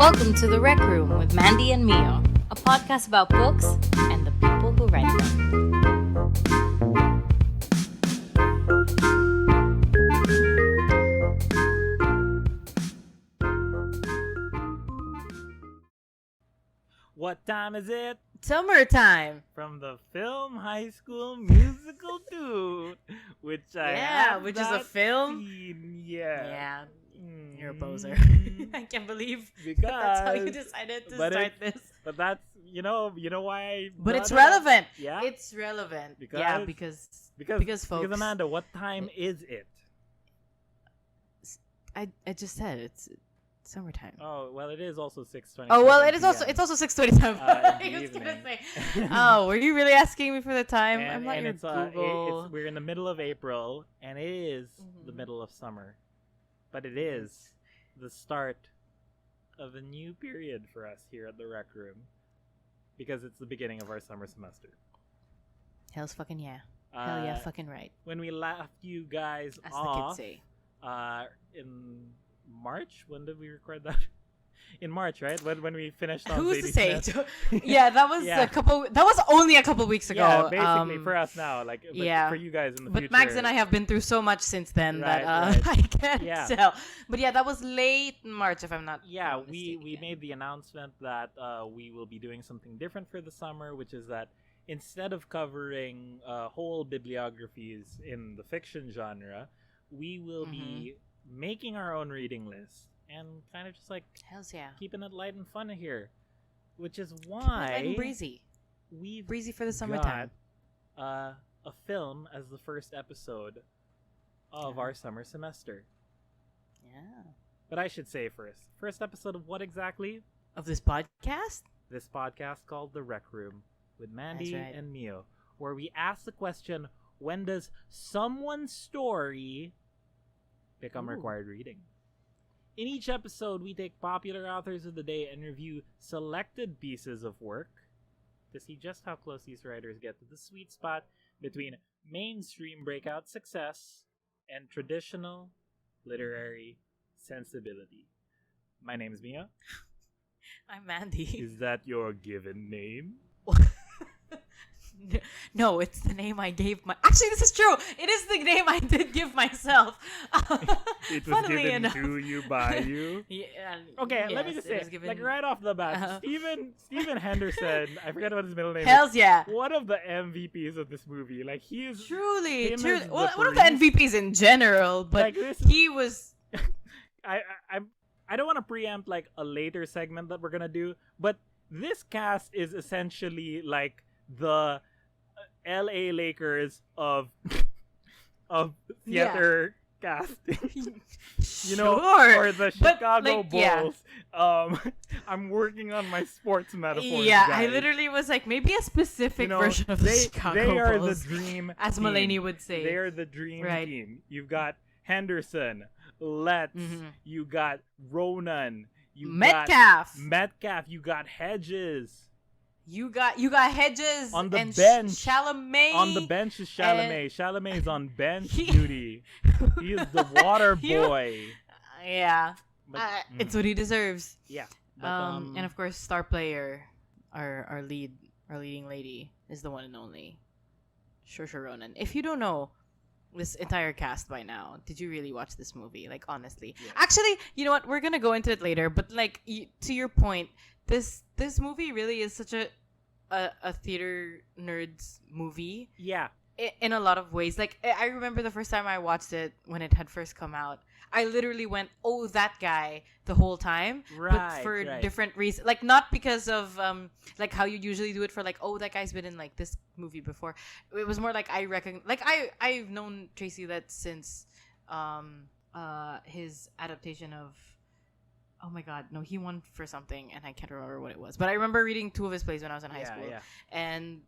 Welcome to The Rec Room with Mandy and Mio, a podcast about books and the people who write them. What time is it? Summertime. From the film High School Musical 2, which which is a film. Seen. Yeah. You're a poser. I can't believe Because that's how you decided to start this. But that's you know why. But it's relevant. Yeah, it's relevant. Because folks. Because Amanda, what time is it? I just said it's summertime. Oh well, it is also 6:20. Oh well, it's also 6:27. In the I was gonna evening. say. Oh, were you really asking me for the time? I'm not and your it's, Google. we're in the middle of April, and it is the middle of summer, but it is the start of a new period for us here at the Rec Room, because it's the beginning of our summer semester. Hell's fucking yeah. Hell yeah, fucking right. When we left you guys As off, the kids say. In March. When did we record that? In March, right? When we finished on Who's to Sadie say? Smith. Yeah, that was Yeah. That was only a couple weeks ago. Yeah, basically for us now, like but for you guys in the future. But Max and I have been through so much since then Right, that I can't Yeah. tell. But yeah, that was late March, if I'm not. Yeah, mistaken. we made the announcement that we will be doing something different for the summer, which is that instead of covering whole bibliographies in the fiction genre, we will be making our own reading list and kind of just like Hells yeah, keeping it light and fun here, which is light why and breezy, we've breezy for the summertime. got a film as the first episode of our summer semester. Yeah, But I should say first episode of what exactly? of this podcast. This podcast called The Rec Room with Mandy That's right. and Mio, where we ask the question, when does someone's story become required reading? In each episode, we take popular authors of the day and review selected pieces of work to see just how close these writers get to the sweet spot between mainstream breakout success and traditional literary sensibility. My name is Mia. I'm Mandy. Is that your given name? No, it's the name I gave my. Actually, this is true. It is the name I did give myself. It was given to you by you. Yeah. Okay, let me yes, just it say, was given- like right off the bat, Stephen Henderson. I forgot what his middle name Hells is. yeah. One of the MVPs of this movie. Like he is Truly. him as the One of the priest. MVPs in general, but Like, this- he was. I don't want to preempt like a later segment that we're gonna do, but this cast is essentially like the LA Lakers of theater casting. You know, Sure, or the but, Chicago like, yeah. Bulls. I'm working on my sports metaphors. Yeah, guys. I literally was like, maybe a specific You know, version of the Chicago they are Bulls, the dream as team. Mulaney would say. They are the dream Right. team. You've got Henderson, Letts, you got Ronan, you Metcalf. got Metcalf, you got Hedges. You got Hedges On the and bench. Chalamet. On the bench is Chalamet. and- Chalamet is on bench He- duty. He is the water You- boy. Yeah, But, it's what he deserves. yeah. But, And of course, star player, our leading lady is the one and only Saoirse Ronan. If you don't know this entire cast by now, did you really watch this movie? Like, honestly, Yeah. actually, you know what? We're gonna go into it later. But like, to your point, this movie really is such a theater nerds movie yeah. in a lot of ways. Like, I remember the first time I watched it when it had first come out, I literally went, "Oh, that guy," the whole time, but Right, for right. different reasons. Like, not because of like how you usually do it for like, "Oh, that guy's been in like this movie before." It was more like I've known Tracy Letts since his adaptation of. Oh my God! No, he won for something, and I can't remember what it was. But I remember reading two of his plays when I was in high school, Yeah. and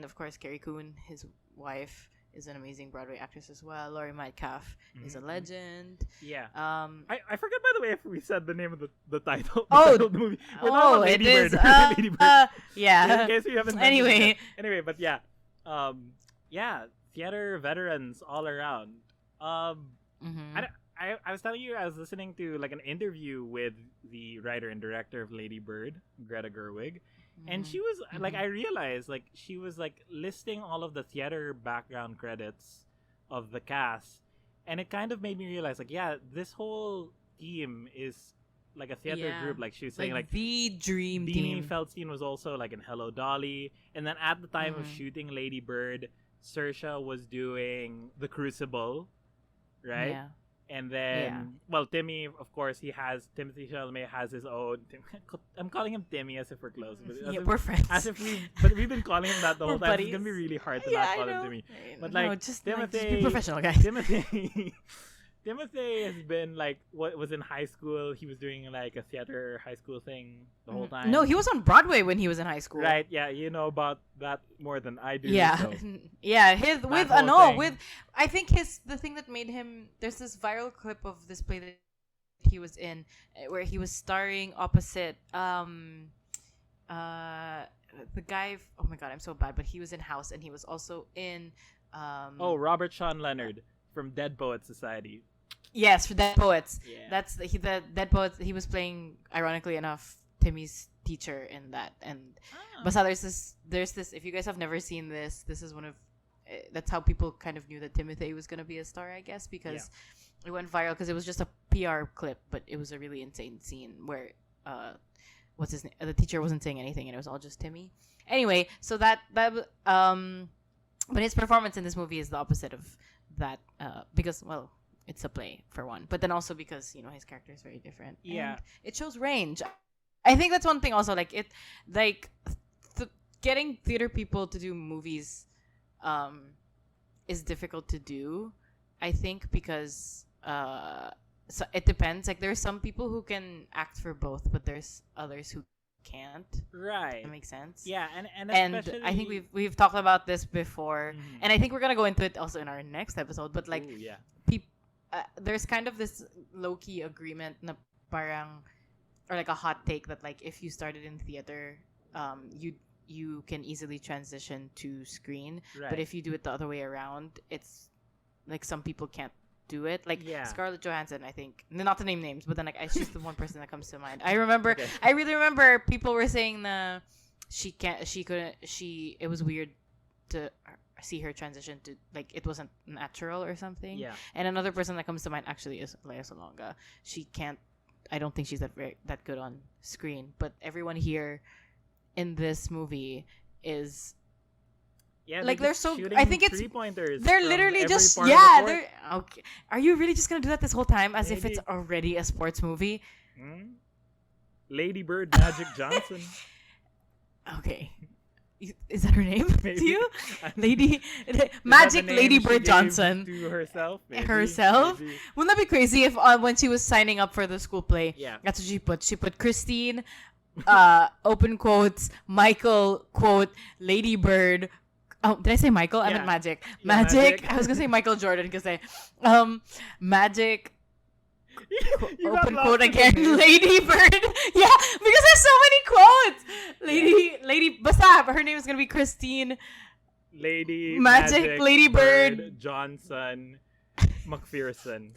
of course Carrie Coon, his wife, is an amazing Broadway actress as well. Laurie Metcalf is a legend. Yeah. Um, I forgot, by the way, if we said the name of the title. Oh, title of the movie. We're talking about it Lady is. Bird. Lady Bird. Yeah. In case you haven't mentioned it Anyway. yet. Anyway, but yeah. Yeah, theater veterans all around. Mhm. I was telling you, I was listening to like an interview with the writer and director of Lady Bird, Greta Gerwig, and she was like, I realized like she was like listing all of the theater background credits of the cast, and it kind of made me realize like, yeah, this whole team is like a theater group. Like she was saying, like the dream Beanie team. Feldstein was also like in Hello Dolly, and then at the time of shooting Lady Bird, Saoirse was doing The Crucible, right? Yeah. And then, well, Timmy, of course, Timothy Chalamet has his own. I'm calling him Timmy as if we're close. But Yeah, we're friends. As if we've been calling him that the whole We're time. It's buddies. gonna be really hard to Yeah, not I call him know. Timmy. But No, like, just Timothy, be professional, guys. Timothy has been like, what was in high school. He was doing like a theater high school thing the whole time. No, he was on Broadway when he was in high school. Right? Yeah, you know about that more than I do. Yeah, So. yeah. whole thing. I think the thing that made him. There's this viral clip of this play that he was in, where he was starring opposite the guy. Oh my god, I'm so bad. But he was in House, and he was also in. Robert Sean Leonard from Dead Poets Society. Yes, for Dead Poets. Yeah. That's the Dead Poets. He was playing, ironically enough, Timmy's teacher in that. And basta there's this. If you guys have never seen this is one of. That's how people kind of knew that Timothy was gonna be a star, I guess, because it went viral because it was just a PR clip, but it was a really insane scene where what's his name? The teacher wasn't saying anything, and it was all just Timmy. Anyway, so but his performance in this movie is the opposite of that, because it's a play for one, but then also because his character is very different. Yeah, and it shows range. I think that's one thing also, getting theater people to do movies is difficult to do, I think, because so it depends. Like, there's some people who can act for both, but there's others who can't. Right. That makes sense. Yeah, and I think we've talked about this before, and I think we're gonna go into it also in our next episode. But like, there's kind of this low-key agreement na parang, or like a hot take that like if you started in theater, you can easily transition to screen. Right. But if you do it the other way around, it's like some people can't do it. Like Scarlett Johansson, I think, not to name names, but then like she's the one person that comes to mind. I really remember people were saying it was weird to see her transition to, like, it wasn't natural or something. Yeah. And another person that comes to mind actually is Lea Salonga. I don't think she's that good on screen, but everyone here in this movie is like they're so. I think it's they're literally just they're okay. Are you really just gonna do that this whole time as if it's already a sports movie? Lady Bird Magic Johnson. Okay. Is that her name to you? Magic Lady Bird Johnson. To herself? Maybe. Herself? Maybe. Wouldn't that be crazy if when she was signing up for the school play, that's what she put. She put Christine, open quotes, Michael, quote, Lady Bird. Oh, did I say Michael? I meant Magic. Magic. I was going to say Michael Jordan because Magic. Open quote again, Lady Bird. Yeah, because there's so many quotes. Lady, basta, her name is gonna be Christine. Lady Magic Lady Bird Johnson McPherson.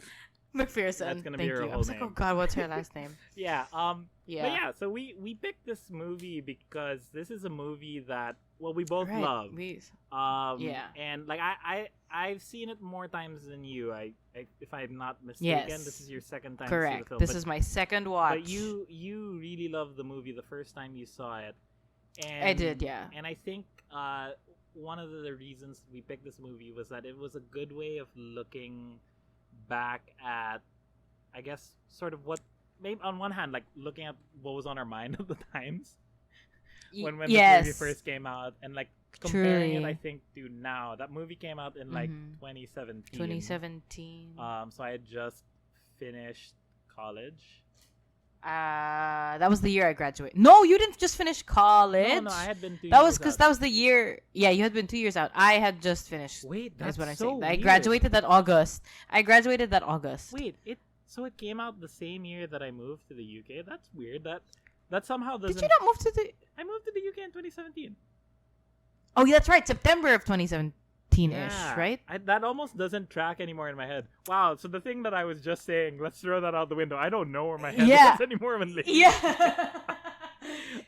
That's gonna be her whole name. I was like, oh god, what's her last name? But so we picked this movie because this is a movie that we both love. And like I've seen it more times than you. I if I'm not mistaken, this is your second time. Correct. Seeing the film. This is my second watch. But you really loved the movie the first time you saw it. And I did, yeah. And I think one of the reasons we picked this movie was that it was a good way of looking back at, I guess, sort of what, maybe on one hand, like looking at what was on our mind at the times when the movie first came out, and like comparing it, I think, to now. That movie came out in like 2017. So I had just finished college. That was the year I graduated. No, you didn't just finish college. No, I had been 2 years. That was because that was the year. Yeah, you had been 2 years out. I had just finished. Wait, that's what I'm so saying. weird. I graduated that August. Wait, so it came out the same year that I moved to the UK. That's weird. That somehow doesn't. Did you not move to the? I moved to the UK in 2017. Oh, yeah, that's right. September of 2017. 18-ish, right? That almost doesn't track anymore in my head. Wow, so the thing that I was just saying, let's throw that out the window. I don't know where my head is anymore. Yeah.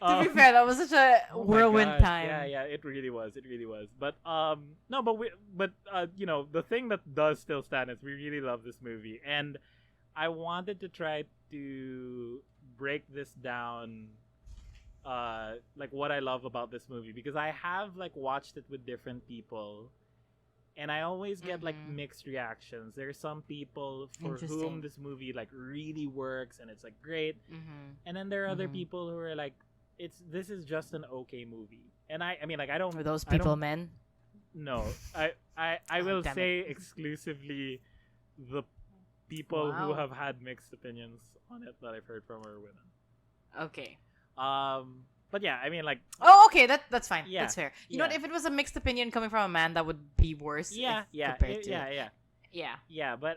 To be fair, that was such a whirlwind time. Yeah, it really was. But no, but you know, the thing that does still stand is we really love this movie, and I wanted to try to break this down, like what I love about this movie, because I have like watched it with different people, and I always get like mixed reactions. There are some people for whom this movie like really works and it's like great, and then there are other people who are like, this is just an okay movie. And I mean, like, I don't. Are those people men? No, I will say exclusively the people who have had mixed opinions on it that I've heard from are women. Okay. But yeah, I mean, like. Oh, okay. That's fine. Yeah, that's fair. You know what? If it was a mixed opinion coming from a man, that would be worse. Yeah. But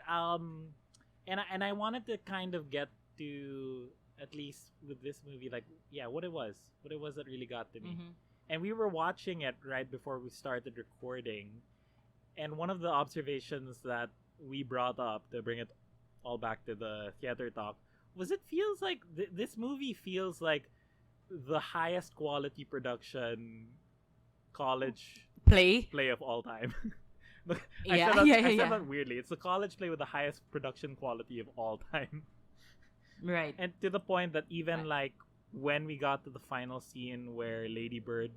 and I wanted to kind of get to, at least with this movie, like, what it was that really got to me. And we were watching it right before we started recording, and one of the observations that we brought up to bring it all back to the theater talk was it feels like this movie feels like the highest quality production college play of all time. I said that weirdly. It's a college play with the highest production quality of all time. Right. And to the point that even like when we got to the final scene where Lady Bird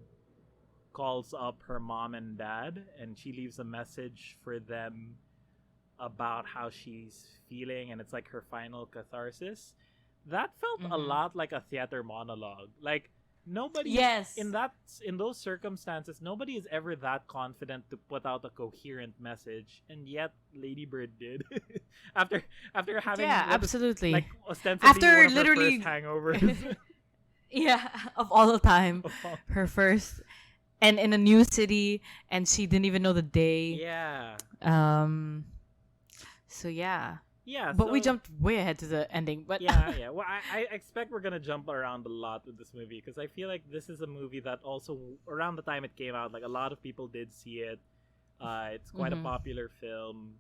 calls up her mom and dad and she leaves a message for them about how she's feeling, and it's like her final catharsis, that felt a lot like a theater monologue. Like nobody in those circumstances, nobody is ever that confident to put out a coherent message, and yet Lady Bird did. after having absolutely, like ostensibly after one of literally her first hangovers. Of all time, her first, and in a new city, and she didn't even know the day. So but we jumped way ahead to the ending. But well, I expect we're gonna jump around a lot with this movie, because I feel like this is a movie that also around the time it came out, like a lot of people did see it. It's quite a popular film,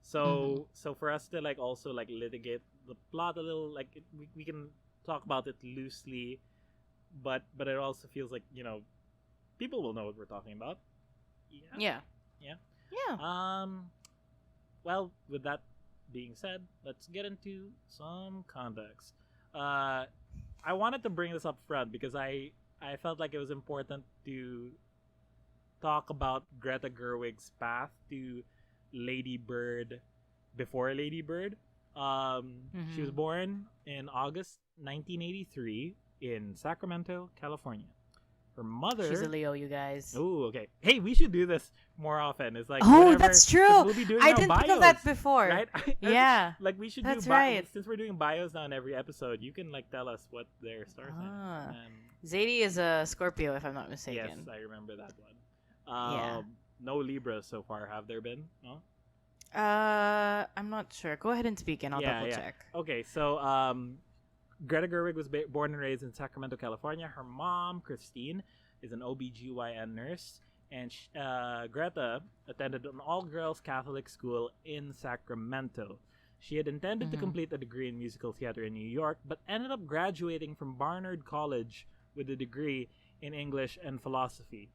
so for us to like also like litigate the plot a little, like we can talk about it loosely, but it also feels like, you know, people will know what we're talking about. Well, with that being said, let's get into some context. I wanted to bring this up front because I felt like it was important to talk about Greta Gerwig's path to Lady Bird before Lady Bird. She was born in August 1983 in Sacramento, California. Her mother... She's a Leo, you guys. Oh, okay. Hey, we should do this more often. It's like, that's true. We'll be doing I didn't think of that before. Right? Like we should that's do right. Since we're doing bios now in every episode, you can like tell us what their star sign. Zadie is a Scorpio, if I'm not mistaken. Yes, I remember that one. No Libras so far, have there been? No? I'm not sure. Go ahead and speak, and I'll double check. Okay, so Greta Gerwig was born and raised in Sacramento, California. Her mom, Christine, is an OBGYN nurse, and Greta attended an all-girls Catholic school in Sacramento. She had intended to complete a degree in musical theater in New York, but ended up graduating from Barnard College with a degree in English and philosophy.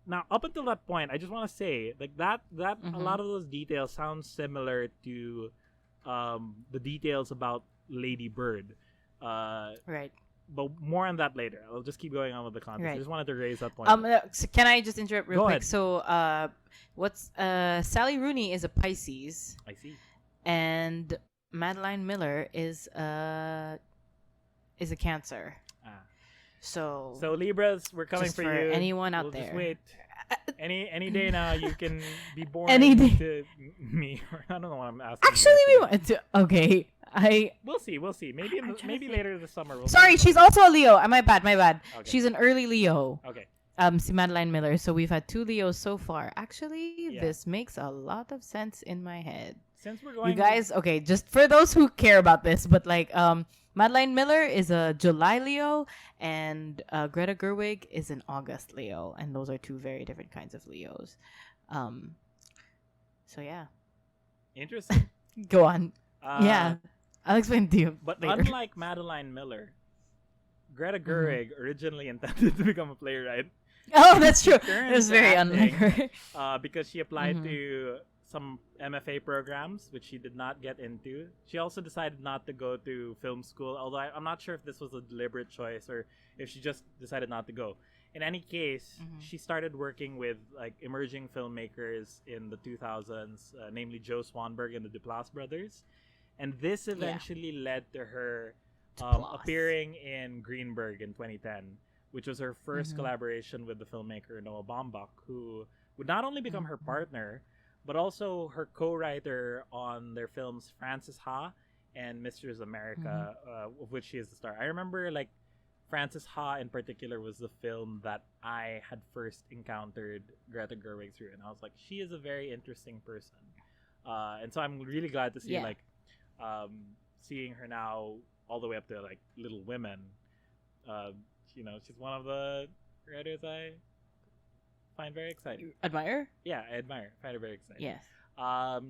Now, up until that point, I just want to say, like that a lot of those details sound similar to the details about Lady Bird. Right. But more on that later. I'll just keep going on with the context. Right. I just wanted to raise that point. So can I just interrupt real Go quick? ahead. So, Sally Rooney is a Pisces. I see. And Madeline Miller is a Cancer. So Libras, we're coming just for for you. anyone out We'll there. Just wait. Any day now, you can be born Any day. to me. I don't know what I'm asking. Actually, we want to. Okay, We'll see. Maybe later this summer. Sorry, she's also a Leo. My bad. Okay. She's an early Leo. Okay. Si Madeline Miller. So we've had 2 Leos so far. Actually, this makes a lot of sense in my head. Since we're going, you guys, okay, just for those who care about this, but like, Madeline Miller is a July Leo, and Greta Gerwig is an August Leo, and those are 2 very different kinds of Leos. So yeah, Interesting. go on. Uh, Yeah, I'll explain to you But later. unlike Madeline Miller, Greta Gerwig originally intended to become a playwright. Oh, that's true. Turned It was to very acting, unlike her. because she applied Mhm. to some MFA programs, which she did not get into. She also decided not to go to film school, although I'm not sure if this was a deliberate choice or if she just decided not to go. In any case, Mhm. she started working with like emerging filmmakers in the 2000s, namely Joe Swanberg and the Duplass brothers. And this eventually led to her Duplass. appearing in Greenberg in 2010, which was her 1st Mhm. collaboration with the filmmaker Noah Baumbach, who would not only become her Mhm. partner, but also her co-writer on their films Frances Ha and Mistress America, of which she is the star. I remember like Frances Ha in particular was the film that I had first encountered Greta Gerwig through, and I was like, she is a very interesting person. And so I'm really glad to see Yeah. like seeing her now all the way up to like Little Women. She's one of the writers I find very exciting. Admire? Yeah, I admire. I find her very exciting. Yes.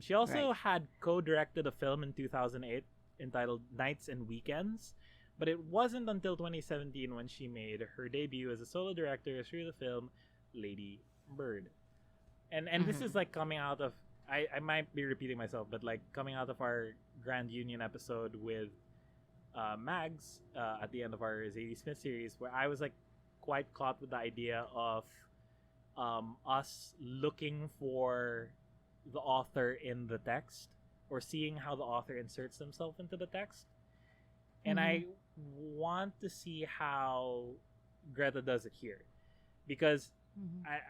She also Right. had co-directed a film in 2008 entitled Nights and Weekends, but it wasn't until 2017 when she made her debut as a solo director through the film Lady Bird. And this is like coming out of I might be repeating myself, but like coming out of our Grand Union episode with Mags at the end of our Zadie Smith series, where I was like quite caught with the idea of us looking for the author in the text or seeing how the author inserts themselves into the text. And I want to see how Greta does it here. Because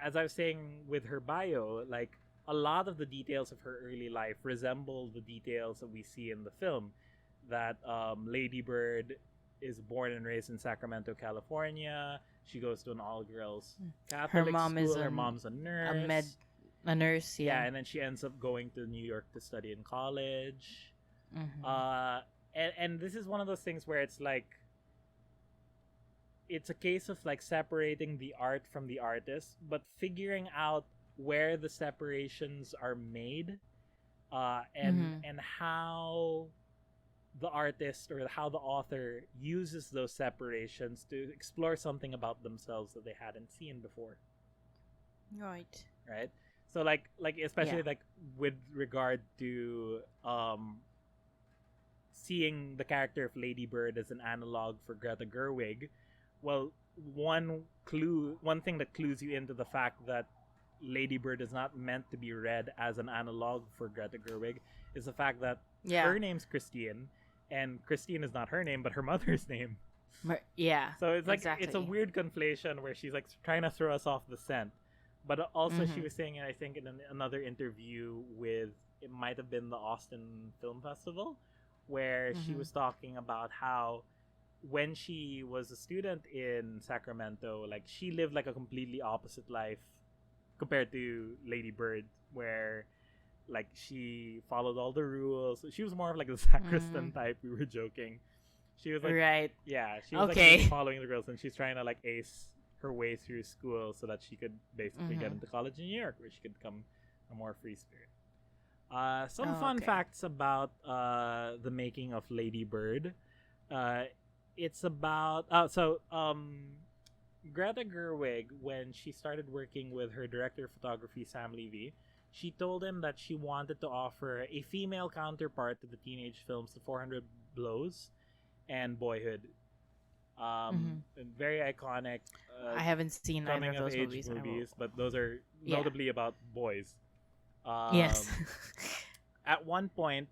as I was saying with her bio, like a lot of the details of her early life resemble the details that we see in the film. That Lady Bird is born and raised in Sacramento, California. She goes to an all-girls Catholic mom school. is Her mom's a nurse. A nurse, Yeah, yeah. and then she ends up going to New York to study in college. Mhm. And this is one of those things where it's like it's a case of like separating the art from the artist, but figuring out where the separations are made, and how the artist or how the author uses those separations to explore something about themselves that they hadn't seen before. Right. Right? So like especially Yeah. like with regard to seeing the character of Lady Bird as an analog for Greta Gerwig, well, one thing that clues you into the fact that Lady Bird is not meant to be read as an analog for Greta Gerwig is the fact that her name's Christine, and Christine is not her name but her mother's name. Yeah. So it's like exactly. it's a weird conflation where she's like trying to throw us off the scent. But also she Mhm. was saying, I think in another interview with, it might have been the Austin Film Festival, where she Mhm. was talking about how when she was a student in Sacramento, like she lived like a completely opposite life compared to Lady Bird, where like she followed all the rules. She was more of like the sacristan type. We were joking. She was like, right. yeah, she was like Okay. really following the rules, and she's trying to like ace her way through school so that she could basically get Mhm. into college in New York, where she could become a more free spirit. Some Oh, fun okay. facts about the making of Lady Bird. It's about Greta Gerwig, when she started working with her director of photography Sam Levy, she told him that she wanted to offer a female counterpart to the teenage films The 400 Blows and Boyhood. Very iconic. I haven't seen either Coming of of those age movies. movies, but those are Yeah. notably about boys. Yes. At one point,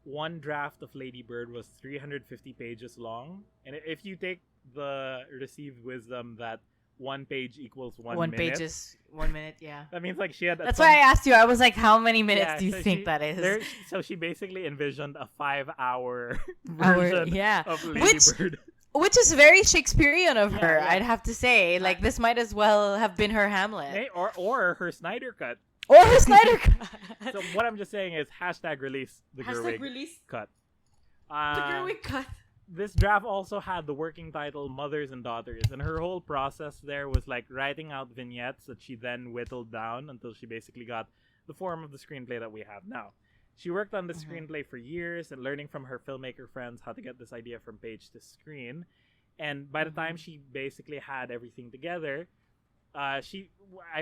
one draft of Lady Bird was 350 pages long, and if you take the received wisdom that one page equals 1 One minute, page is 1 minute, yeah. that means like she had. That's why I asked you. I was like, how many minutes Yeah, do you so think she- that is? So she basically envisioned a 5-hour Hour- version yeah. of Lady Which- Bird. Which is very Shakespearean of Yeah, her, yeah. I'd have to say. Like, this might as well have been her Hamlet. Or her Snyder cut. Or her Snyder Cut. So what I'm just saying is #release the Hashtag Gerwig release cut. the Gerwig cut. this draft also had the working title Mothers and Daughters, and her whole process there was like writing out vignettes that she then whittled down until she basically got the form of the screenplay that we have now. She worked on the screenplay for years and learning from her filmmaker friends how to get this idea from page to screen. And by the time she basically had everything together, I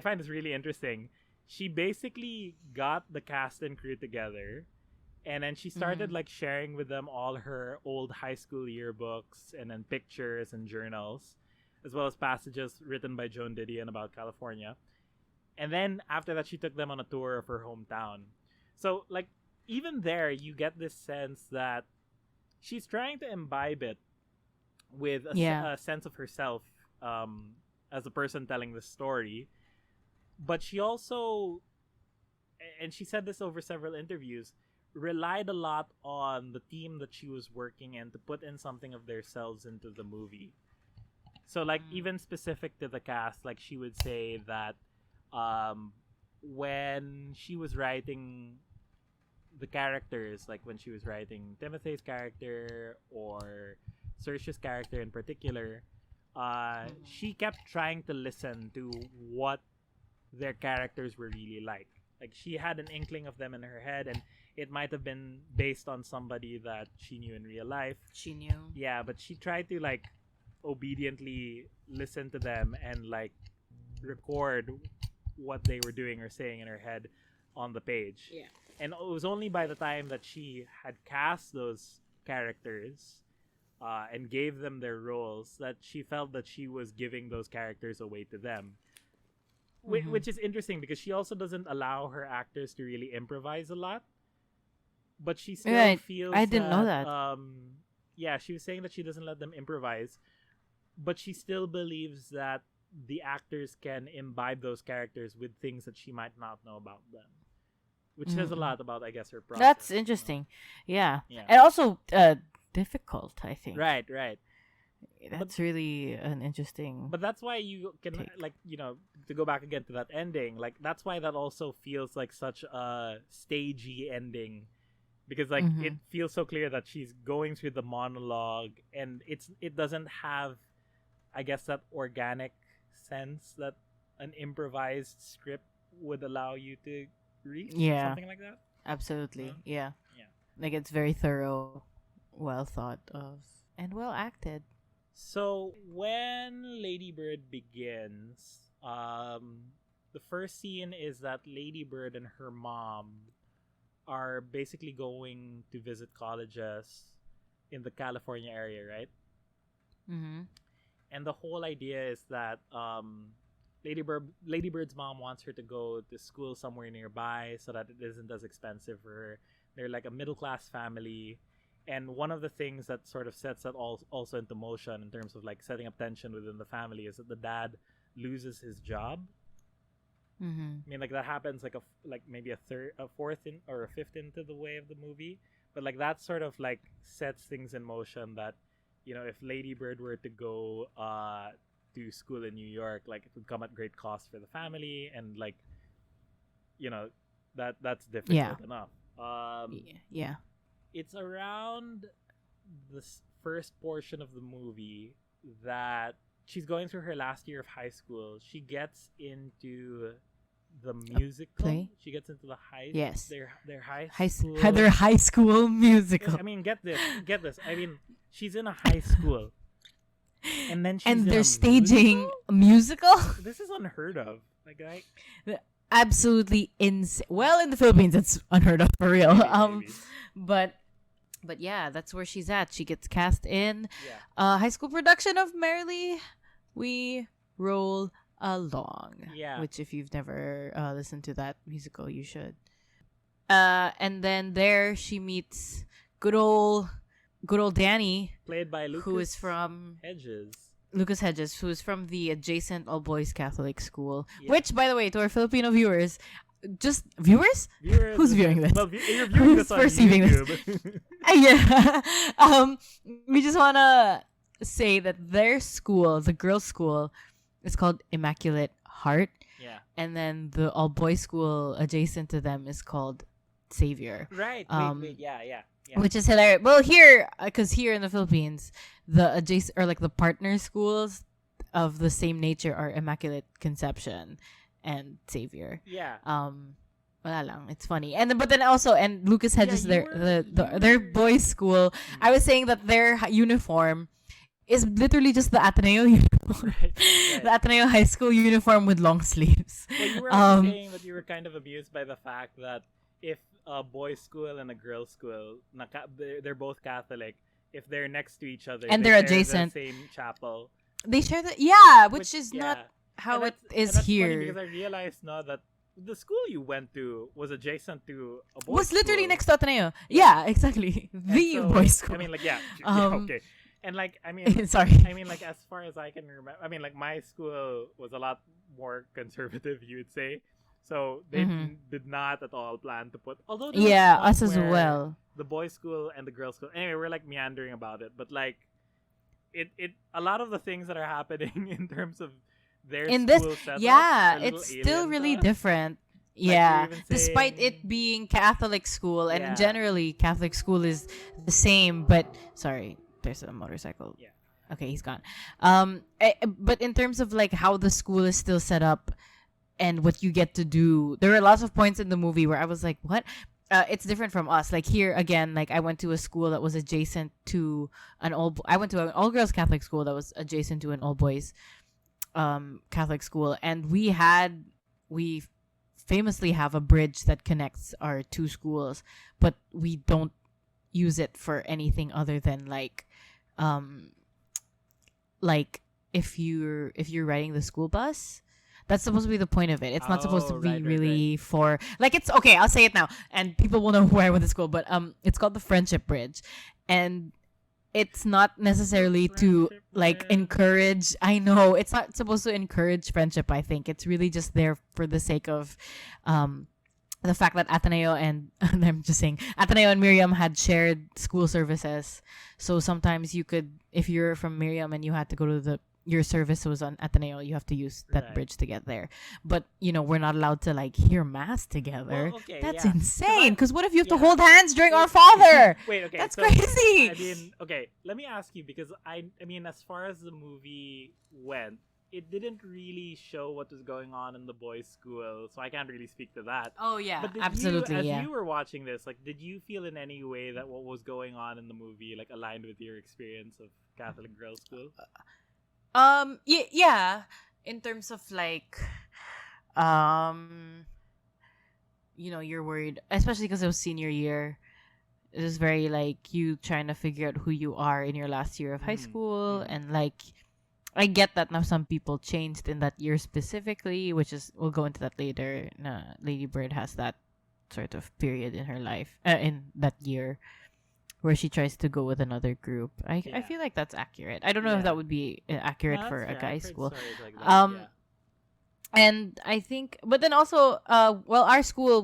find this really interesting. She basically got the cast and crew together, and then she started like sharing with them all her old high school yearbooks and then pictures and journals, as well as passages written by Joan Didion about California. And then after that, she took them on a tour of her hometown. So like even there, you get this sense that she's trying to imbibe it with a sense of herself as a person telling the story. But she also, and she said this over several interviews, relied a lot on the team that she was working in to put in something of themselves into the movie. So like even specific to the cast, like she would say that when she was writing the characters, like when she was writing Timothy's character or Saoirse's character in particular, she kept trying to listen to what their characters were really like. Like she had an inkling of them in her head, and it might have been based on somebody that she knew in real life. She knew. Yeah, but she tried to like obediently listen to them and like record what they were doing or saying in her head on the page. Yeah. And it was only by the time that she had cast those characters and gave them their roles that she felt that she was giving those characters away to them. Which is interesting because she also doesn't allow her actors to really improvise a lot. But she still feels I didn't know that. Yeah, she was saying that she doesn't let them improvise, but she still believes that the actors can imbibe those characters with things that she might not know about them. Which says a lot about, I guess, her process. That's interesting. Yeah. Yeah. And also difficult, I think. Right. That's really an interesting... But that's why you can, like, you know, to go back again to that ending, like, that's why that also feels like such a stagey ending. Because, like, it feels so clear that she's going through the monologue, and it doesn't have, I guess, that organic sense that an improvised script would allow you to read. Yeah. Something like that. Absolutely. Yeah. Like, it's very thorough, well thought of, and well acted. So when Lady Bird begins, the first scene is that Lady Bird and her mom are basically going to visit colleges in the California area, right? Mm-hmm. And the whole idea is that Lady Bird's mom wants her to go to school somewhere nearby so that it isn't as expensive for her. They're like a middle-class family. And one of the things that sort of sets that also into motion in terms of like setting up tension within the family is that the dad loses his job. Mm-hmm. I mean, like that happens like maybe a fourth or a fifth into the way of the movie, but like that sort of like sets things in motion that, you know, if Lady Bird were to go to school in New York, like it would come at great cost for the family, and like, you know, that's difficult enough. Yeah. It's around the first portion of the movie that she's going through her last year of high school. She gets into the musical. Play? She gets into the their high school musical. I mean, get this. I mean, she's in a high school, and then they're staging a musical. This is unheard of. Like, absolutely insane. Well, in the Philippines, it's unheard of for real. Maybe. But yeah, that's where she's at. She gets cast in high school production of Merrily We Roll Along. Yeah. Which, if you've never listened to that musical, you should. And then there she meets good old Danny, played by Lucas who is from Hedges. Lucas Hedges, who is from the adjacent all-boys Catholic school. Yeah. Which, by the way, to our Filipino viewers, just viewers? Who's viewing this? Well, you're viewing this on YouTube. Yeah. We just want to say that their school, the girls' school, is called Immaculate Heart. Yeah. And then the all-boys school adjacent to them is called Savior. Right. Wait. Yeah. Yeah. which is hilarious. Well, here, because here in the Philippines, the adjacent or like the partner schools of the same nature are Immaculate Conception and Xavier. Yeah. Wala lang. It's funny. And then, but then also, and Lucas Hedges, you their were- boys' school. I was saying that their uniform is literally just the Ateneo uniform. Right. The Ateneo High School uniform with long sleeves. Well, you were also saying that you were kind of amused by the fact that if a boys' school and a girls' school, they're both Catholic, if they're next to each other And they they're share adjacent. the same chapel. They share the which is yeah. not how And it that's- and is that's funny here. because I realized now that the school you went to was adjacent to a boys' Was literally school. next to Ateneo. Yeah, exactly. And The so, boys' school. I mean, like, yeah, Um, okay. And like, I mean, Sorry. I mean, like, as far as I can remember, I mean, like, my school was a lot more conservative, you would say. So they did not at all plan to put. Although there was Yeah, one us as where well. the boys' school and the girls' school. Anyway, we're like meandering about it, but like, it a lot of the things that are happening in terms of their In this, school setup yeah, are a little it's still alien really to us. different. you're Yeah, even despite saying- it being Catholic school, and Yeah. generally Catholic school is the same. But sorry, there's a motorcycle. Yeah. Okay, he's gone. But in terms of like how the school is still set up and what you get to do, there are lots of points in the movie where I was like, what? It's different from us. Like here again, like I went to a school that was adjacent to I went to an all girls Catholic school that was adjacent to an all boys Catholic school, and we famously have a bridge that connects our two schools, but we don't use it for anything other than like if you're riding the school bus. That's supposed to be the point of it. It's not supposed to Oh, be right, really for like it's okay. I'll say it now, and people will know where I went to school. But it's called the Friendship Bridge, and it's not necessarily to Friendship like Bridge. encourage. I know it's not supposed to encourage friendship. I think it's really just there for the sake of the fact that Ateneo and I'm just saying Ateneo and Miriam had shared school services. So sometimes you could, if you're from Miriam and you had to go to your service was on Ateneo, you have to use that Right. bridge to get there. But we're not allowed to like hear mass together. Well, okay, That's yeah. insane. Because what if you have to Yeah. hold hands during Wait, Our Father? Wait, okay. That's so, crazy. I mean, okay, let me ask you because I mean, as far as the movie went, it didn't really show what was going on in the boys' school, so I can't really speak to that. Oh yeah, But did absolutely. you, as yeah. you were watching this, like, did you feel in any way that what was going on in the movie like aligned with your experience of Catholic girls' school? Yeah. In terms of like, you're worried, especially because it was senior year. It was very like you trying to figure out who you are in your last year of high school, and like, I get that now some people changed in that year specifically, which is we'll go into that later. Lady Bird has that sort of period in her life, in that year, where she tries to go with another group. I Yeah. feel like that's accurate. I don't know if Yeah. that would be accurate No, for that's a fair. I've guy's heard school. stories like that, yeah. And I think, but then also, our school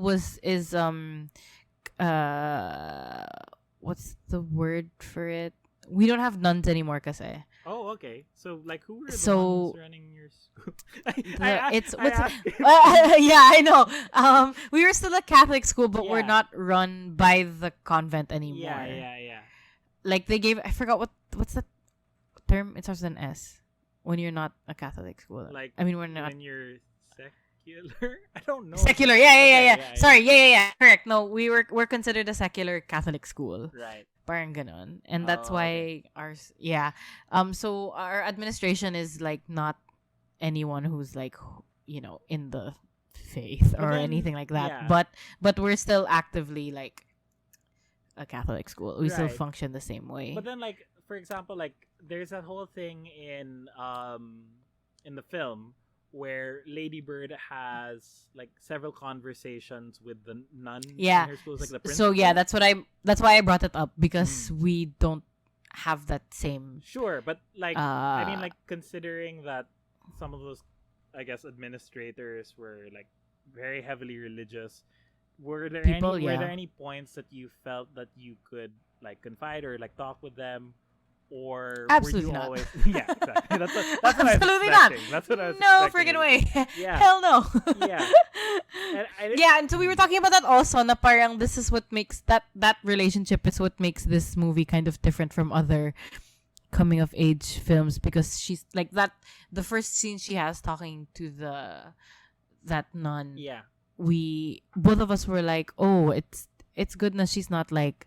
what's the word for it? We don't have nuns anymore, kasi. Oh, okay. So, like, who were the So- ones running your school? Yeah, I know. We were still a Catholic school, but we're Yeah. not run by the convent anymore. Yeah. Like they gave, I forgot what's the term? It starts with an S. When you're not a Catholic school. Like, I mean, we're not when you're secular? I don't know. secular. Okay, Yeah. Sorry. Yeah. Correct. No, we're considered a secular Catholic school. Right. Parang ganon. And that's Oh, why so our administration is like not anyone who's like, in the faith But or then- anything like that. yeah. But we're still actively like a Catholic school. We still Right. function the same way. But then, like, for example, like, there's that whole thing in the film where Lady Bird has like several conversations with the nun Yeah. in her school, like the So principal. yeah, that's why I brought it up, because we don't have that same Sure, but like, I mean, like, considering that some of those, I guess, administrators were like very heavily religious, were there People, were yeah. there any points that you felt that you could like confide or like talk with them, or Absolutely were you not. always? Yeah, exactly. That's what Absolutely I was not. expecting. That's what I was No expecting. friggin' way. Yeah. Hell no. Yeah. And Yeah, and so we were talking about that also. Na parang this is what makes that relationship is what makes this movie kind of different from other coming of age films, because she's like that. The first scene she has talking to that nun. yeah. We both of us were like, oh, it's good that she's not like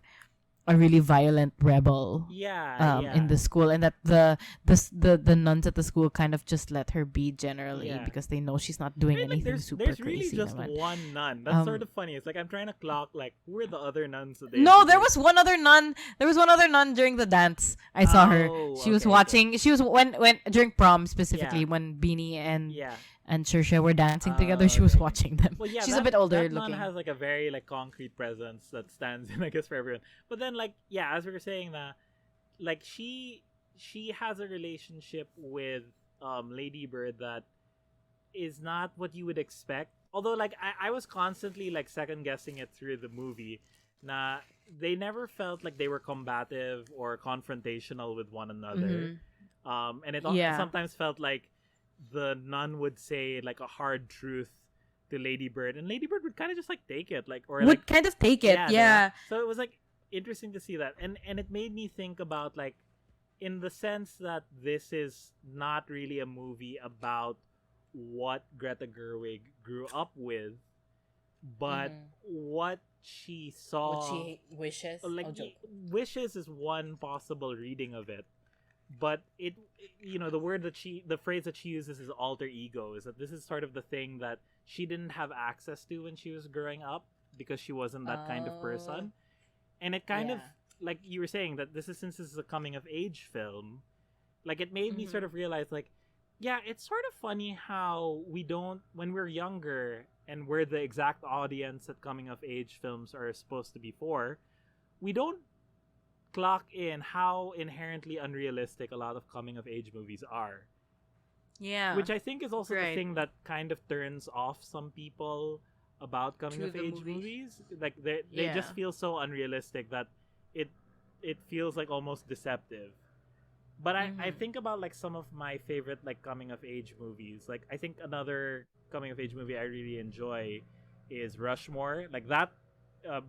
a really violent rebel Yeah. Yeah. in the school, and that the nuns at the school kind of just let her be generally Yeah. because they know she's not doing I mean, like, anything super there's really crazy. just naman. one nun. That's sort of funny. It's like I'm trying to clock like who are the other nuns today? No, there was one other nun. There was one other nun during the dance. I saw her. She was okay, watching. She was when during prom specifically Yeah. when Beanie and Yeah. Saoirse were dancing together. She was okay. watching them. Well, yeah, She's that, a bit older that nun looking. has like a very like concrete presence that stands in, I guess, for everyone. But then, like, yeah, as we were saying, that like she has a relationship with Lady Bird that is not what you would expect. Although, like, I was constantly like second guessing it through the movie. Nah, they never felt like they were combative or confrontational with one another. And it Yeah. sometimes felt like the nun would say like a hard truth to Lady Bird, and Lady Bird would kind of just like take it, like, or Would like, kind of take it. Yeah. So it was like interesting to see that, and it made me think about like, in the sense that this is not really a movie about what Greta Gerwig grew up with, but what she saw. What she wishes. Like, wishes is one possible reading of it, but it, the phrase that she uses is alter ego, is that this is sort of the thing that she didn't have access to when she was growing up because she wasn't that kind of person. And it kind of, like you were saying, that since this is a coming of age film, like, it made me sort of realize, like, yeah, it's sort of funny how we don't, when we're younger and we're the exact audience that coming of age films are supposed to be for, we don't clock in how inherently unrealistic a lot of coming of age movies are. Yeah. Which I think is also the Right. thing that kind of turns off some people about coming To of the age movie. movies. Like, they just feel so unrealistic that it feels like almost deceptive. But I think about like some of my favorite like coming of age movies. Like, I think another coming of age movie I really enjoy is Rushmore. Like that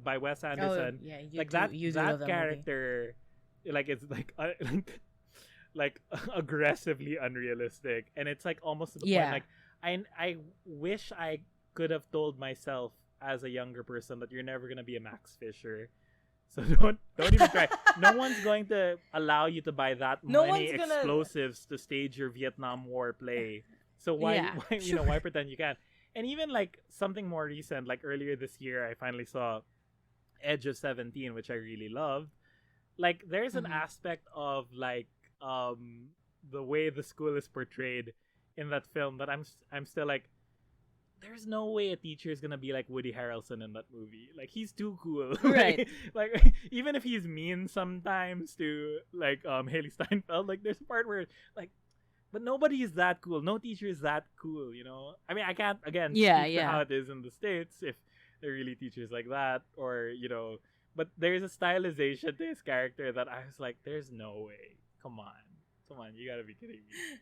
by Wes Anderson. yeah, Like that character, like, it's like like aggressively unrealistic, and it's like almost to the point like I wish I could have told myself as a younger person that you're never gonna be a Max Fisher. So don't even try. No one's going to allow you to buy that many explosives to stage your Vietnam War play. So why why pretend you can't? And even like something more recent, like earlier this year, I finally saw Edge of 17, which I really loved. Like, there's an aspect of like the way the school is portrayed in that film that I'm still like, there's no way a teacher is gonna be like Woody Harrelson in that movie. Like, he's too cool. Right. like even if he's mean sometimes to like Haley Steinfeld, like there's a part where like, but nobody is that cool. No teacher is that cool, you know? I mean, I can't again speak to how it is in the States if they're really teachers like that, or but there's a stylization to his character that I was like, there's no way. Come on, you gotta be kidding me.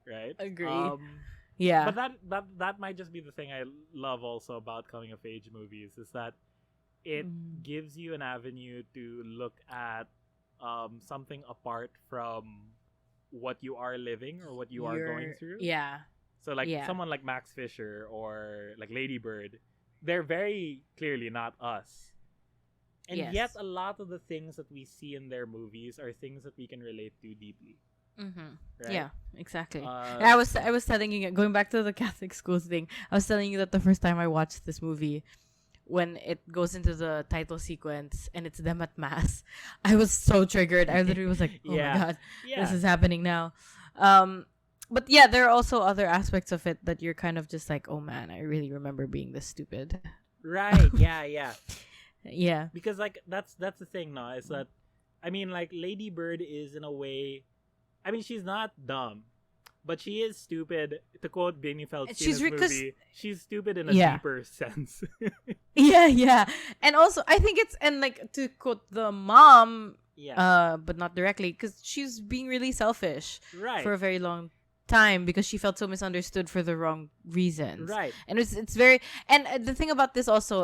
Right? Agree. Yeah. But that might just be the thing I love also about coming of age movies, is that it gives you an avenue to look at something apart from what you are living or what you are going through. Yeah. So like someone like Max Fisher or like Lady Bird, they're very clearly not us. And yet a lot of the things that we see in their movies are things that we can relate to deeply. Right? Yeah, exactly. I was telling you, going back to the Catholic schools thing, I was telling you that the first time I watched this movie, when it goes into the title sequence and it's them at mass, I was so triggered. I literally was like, oh my god, this is happening now. But yeah, there are also other aspects of it that you're kind of just like, oh man, I really remember being this stupid. Right. Yeah. Yeah. Because like that's the thing now, is that, I mean, like, Lady Bird is in a way, I mean, she's not dumb, but she is stupid. To quote Benny Feldstein's movie, she's stupid in a deeper sense. Yeah. And also, I think and like, to quote the mom, Yeah. but not directly, because she's being really selfish Right. for a very long time because she felt so misunderstood for the wrong reasons. Right. And it's very, and the thing about this also,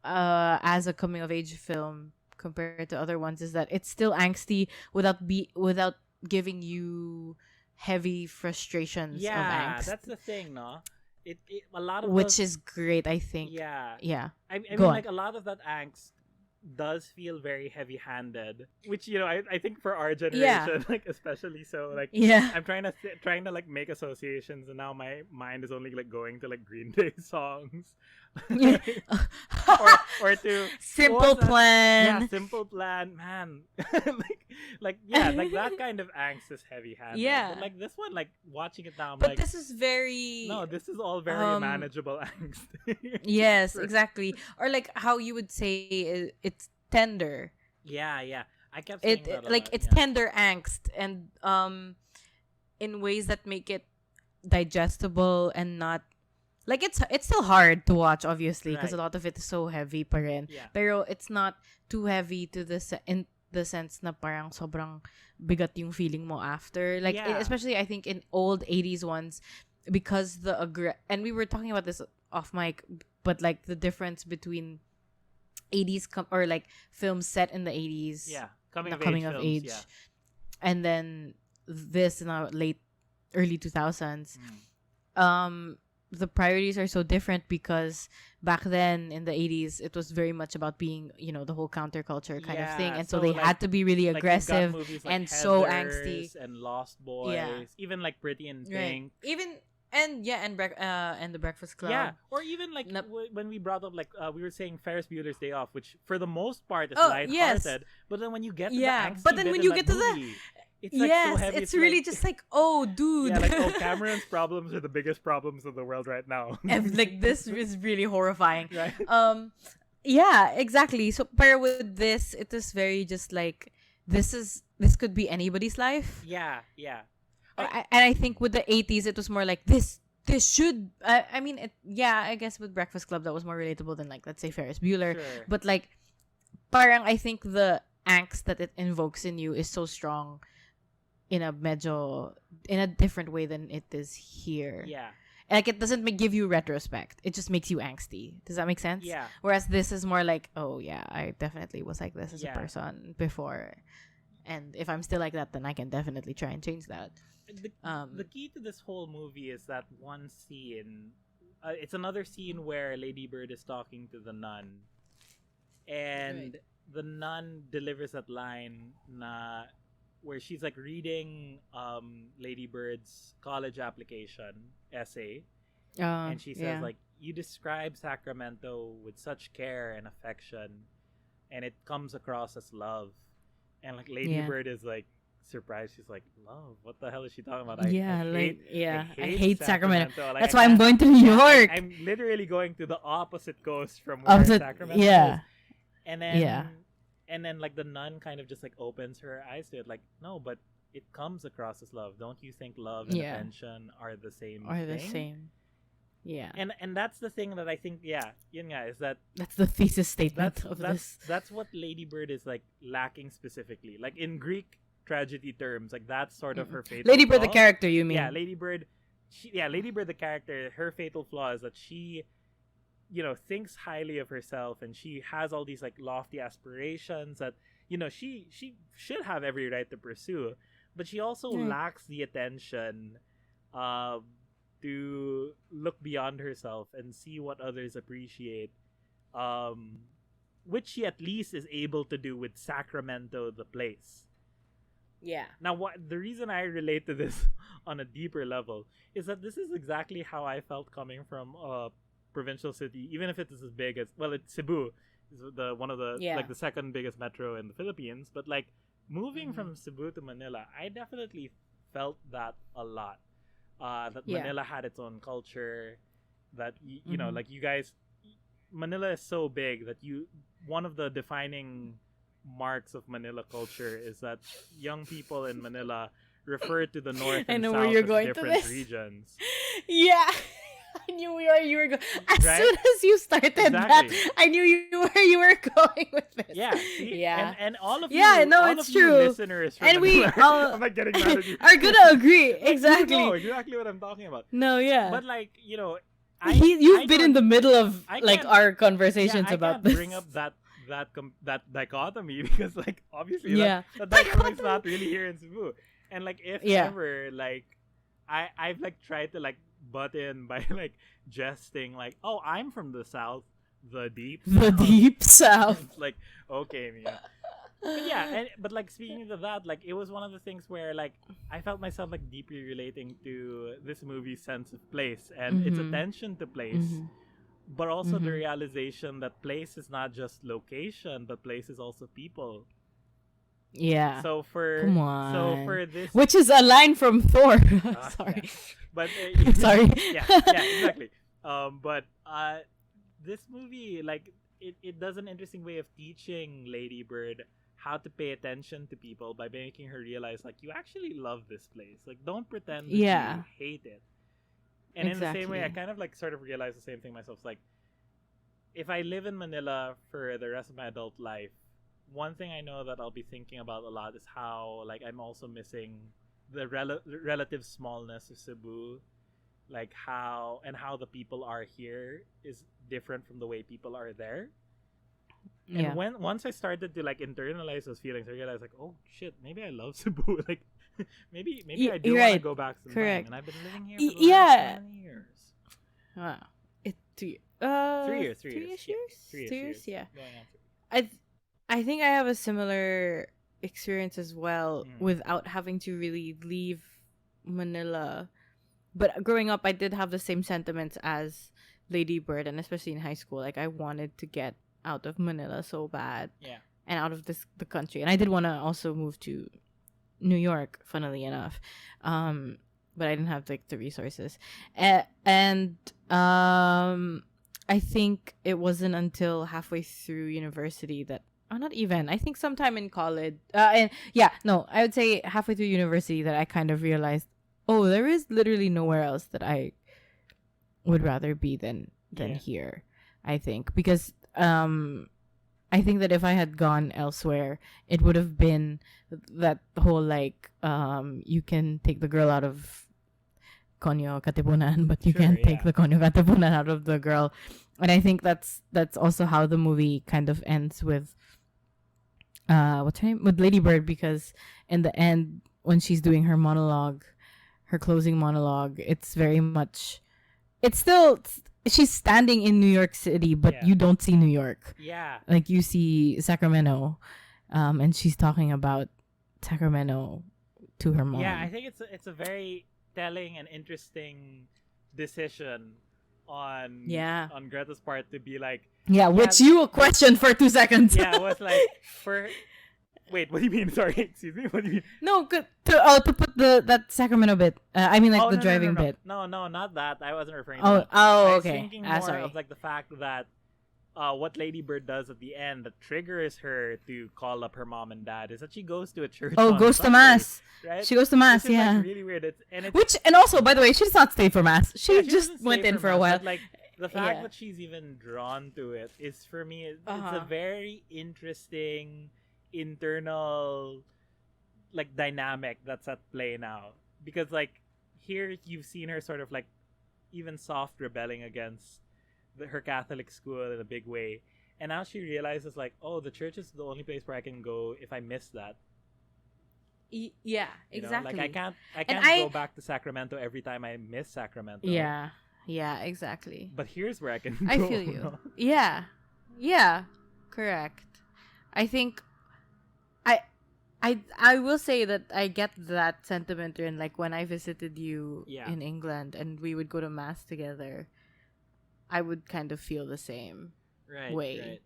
as a coming of age film compared to other ones, is that it's still angsty without giving you heavy frustrations of Yeah, angst, that's the thing, no? It a lot of which those, is great, I think. yeah. Yeah. I Go mean, on. like, a lot of that angst does feel very heavy-handed, which, I think for our generation, like, especially so, like, Yeah. I'm trying to like make associations, and now my mind is only like going to like Green Day songs, or to Simple what was that? Plan. Yeah, Simple Plan, man. like yeah, like that kind of angst is heavy-handed. Yeah. But like this one, like watching it now, I'm But like, this is very no, this is all very manageable angst. yes, For- exactly. Or like how you would say it's tender. Yeah. I kept saying that a Like lot, it's yeah. tender angst, and in ways that make it digestible and not like it's still hard to watch, obviously, because Right. a lot of it is so heavy pa rin. Yeah. Pero it's not too heavy to in the sense na parang sobrang bigat yung feeling mo after, like Yeah. especially I think in old 80s ones, because and we were talking about this off mic, but like the difference between 80s or like films set in the 80s, Yeah, na coming of age, films, and then this in the early 2000s. Mm. The priorities are so different because back then in the 80s it was very much about being, the whole counterculture kind of thing, Yeah, and so so, they like- had to be really Like, you've got aggressive movies like and so Heathers angsty. and Lost Boys, Yeah. even like Pretty in Right. Pink. Even and The Breakfast Club. Yeah, or even like Nap- when we brought up, like, we were saying Ferris Bueller's Day Off, which for the most part is Oh, lighthearted, yes. but then when you get to Yeah, the angsty but then bit when in you that get to the- movie, it's like yes, so heavy. it's really like, just like, oh, dude. yeah, like, oh, Cameron's problems are the biggest problems of the world right now. And, like, this is really horrifying. Right? Yeah, exactly. So pero with this, it is very just like this could be anybody's life. Yeah. And I think with the 80s it was more like this should I mean it, yeah, I guess with Breakfast Club that was more relatable than, like, let's say Ferris Bueller. Sure. But like parang I think the angst that it invokes in you is so strong in a different way than it is here. Yeah. Like, it doesn't give you retrospect. It just makes you angsty. Does that make sense? Yeah. Whereas this is more like, oh yeah, I definitely was like this as Yeah. a person before, and if I'm still like that, then I can definitely try and change that. The key to this whole movie is that one scene. It's another scene where Lady Bird is talking to the nun, and the nun delivers that line where she's like reading Lady Bird's college application essay, and she says, like, you describe Sacramento with such care and affection, and it comes across as love. And like Lady Yeah. Bird is like surprised. She's like, love? What the hell is she talking about? I hate Sacramento. Like, That's why I'm going to New York. I'm literally going to the opposite coast from where Opposite- Sacramento yeah. is. And then Yeah. and then like the nun kind of just like opens her eyes to it, like, no, but it comes across as love. Don't you think love and Yeah. attention are the same Or the thing? same. Yeah. And that's the thing that I think, yun nga, is that That's the thesis statement that's of that's this. that's what Lady Bird is like lacking specifically. Like in Greek tragedy terms, like that's sort of her fatal Lady Bird the flaw. character, you mean? Yeah, Lady Bird. Lady Bird the character. Her fatal flaw is that she, thinks highly of herself, and she has all these like lofty aspirations that she should have every right to pursue, but she also lacks the attention, to look beyond herself and see what others appreciate, which she at least is able to do with Sacramento, the place. Yeah. Now, the reason I relate to this on a deeper level is that this is exactly how I felt coming from a provincial city, even if it is as big as, well, it's Cebu, is one of the like the second biggest metro in the Philippines. But like moving from Cebu to Manila, I definitely felt that a lot. That Manila had its own culture. That you know, like you guys, Manila is so big that one of the defining marks of Manila culture is that young people in Manila refer to the north I and know south where you're as going to different this. regions. Yeah. I knew where you were going. As Right? soon as you started Exactly. that, I knew where you were going with this. Yeah, see? Yeah. And all of Yeah, you, no, all it's of you true. listeners from And we Manila, all I'm like getting mad at you. are gonna agree. Like, Exactly. You know exactly what I'm talking about. No, yeah. But like, you've You've been in the middle of I like can't- our conversations I about can't this. bring up that dichotomy because like obviously Yeah. that dichotomy is not really here in Cebu. And like if Yeah. ever like I've like tried to like butt in by like jesting like, oh, I'm from the south, the deep The south. deep south. It's like, okay, Mia. But yeah, but like speaking of that, like it was one of the things where like I felt myself like deeply relating to this movie's sense of place and its Mhm. attention to place, Mhm. but also the Mhm. realization that place is not just location, but place is also people. Yeah. So for Come on. so for this, Which is a line from Thor. Ah, Sorry. but Sorry. yeah, exactly. But this movie like it does an interesting way of teaching Lady Bird how to pay attention to people by making her realize like you actually love this place. Like don't pretend that Yeah. you hate it. And in the same way, I Exactly. kind of like sort of realized the same thing myself. It's like if I live in Manila for the rest of my adult life, one thing I know that I'll be thinking about a lot is how like I'm also missing the relative smallness of Cebu, like how the people are here is different from the way people are there. And Yeah. once I started to like internalize those feelings, I realized like, oh shit, maybe I love Cebu. Like maybe I do you're want to right. go back sometime. Correct. And I've been living here Y- for the yeah. last 7 years. Wow. It 3 3 years. 3 Yeah, years? 3 2 years. years, yeah. Going on 3. I think I have a similar experience as well Mm. without having to really leave Manila. But growing up, I did have the same sentiments as Lady Bird, and especially in high school, like I wanted to get out of Manila so bad Yeah. and out of the country, and I did want to also move to New York, funnily enough, but I didn't have like the resources, and I think it wasn't until halfway through university that. Oh, not even. I think sometime in college. I would say halfway through university that I kind of realized, oh, there is literally nowhere else that I would rather be than Yeah. here. I think because I think that if I had gone elsewhere, it would have been that whole like you can take the girl out of Konyo Katipunan, but you Sure, can't yeah. take the Konyo Katipunan out of the girl. And I think that's also how the movie kind of ends with what's her name? With Lady Bird, because in the end when she's doing her monologue, her closing monologue, it's very much she's standing in New York City, but Yeah. you don't see New York. Yeah. Like you see Sacramento, and she's talking about Sacramento to her mom. Yeah, I think it's a very telling and interesting decision on Greta's part to be like, which you questioned for 2 seconds. yeah, it was like for wait, what do you mean? Sorry, excuse me. What do you mean? No, good to put that Sacramento bit. I mean like Oh, the no, driving no. bit. No, not that. I wasn't referring to Oh, that. I was okay. thinking more Sorry. of like the fact that what Lady Bird does at the end that triggers her to call up her mom and dad is that she goes to a church. Oh, on goes to Sunday, mass. right? She goes to mass, Which is, yeah. like, really weird. It's Which, and also, by the way, she does not stay for mass. She yeah, just doesn't went stay in for a mass, while. but, like the fact Yeah. that she's even drawn to it is for me. It's a Uh-huh. very interesting internal like dynamic that's at play now because like here you've seen her sort of like even soft rebelling against her Catholic school in a big way, and now she realizes like, oh, the church is the only place where I can go if I miss that. Yeah, You know? exactly. Like I And can't go back to Sacramento every time I miss Sacramento. Yeah, exactly. But here's where I can I go, feel you. no? Yeah, correct. I think I will say that I get that sentiment in like when I visited you Yeah. in England and we would go to mass together, I would kind of feel the same Right, way.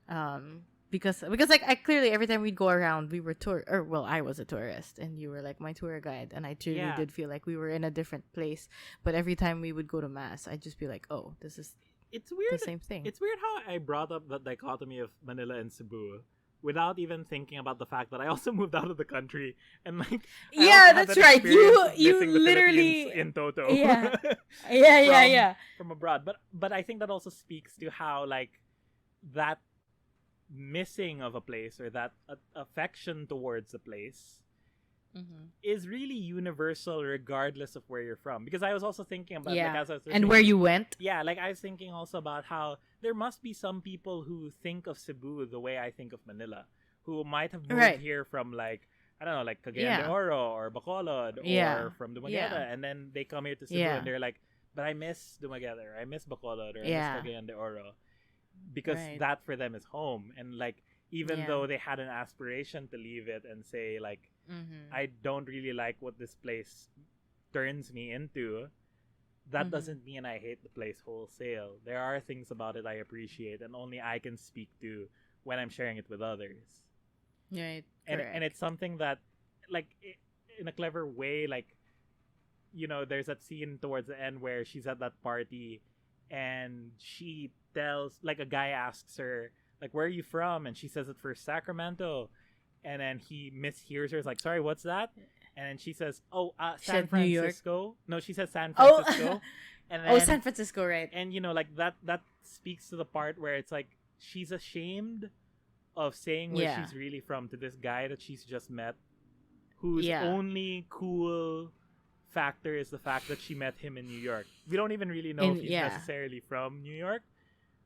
right. Because like I clearly every time we'd go around we were I was a tourist and you were like my tour guide, and I truly Yeah. did feel like we were in a different place, but every time we would go to mass I'd just be like, oh, this is It's the weird. same thing. It's weird how I brought up that dichotomy of Manila and Cebu without even thinking about the fact that I also moved out of the country and like Yeah, that's right. You literally in Toto. Yeah. Yeah. From abroad. But I think that also speaks to how like that missing of a place or that affection towards a place is really universal regardless of where you're from. Because I was also thinking about like, as I was and where you went. Yeah, like I was thinking also about how there must be some people who think of Cebu the way I think of Manila, who might have moved here from like, I don't know, like Cagayan de Oro or Bacolod or from Dumaguete, and then they come here to Cebu and they're like, but I miss Dumaguete or I miss Bacolod or I miss Cagayan de Oro, because that for them is home. And like, even though they had an aspiration to leave it and say like, I don't really like what this place turns me into, that doesn't mean I hate the place wholesale. There are things about it I appreciate and only I can speak to when I'm sharing it with others. Right. And it's something that, like, in a clever way, like, you know, there's that scene towards the end where she's at that party and she tells, like, a guy asks her, like, where are you from? And she says it first, Sacramento. And then he mishears her. It's like, sorry, what's that? And then she says, San Francisco. No, she says San Francisco. And then, San Francisco, right. And, you know, like, that speaks to the part where it's like, she's ashamed of saying where she's really from to this guy that she's just met, whose only cool factor is the fact that she met him in New York. We don't even really know if he's necessarily from New York.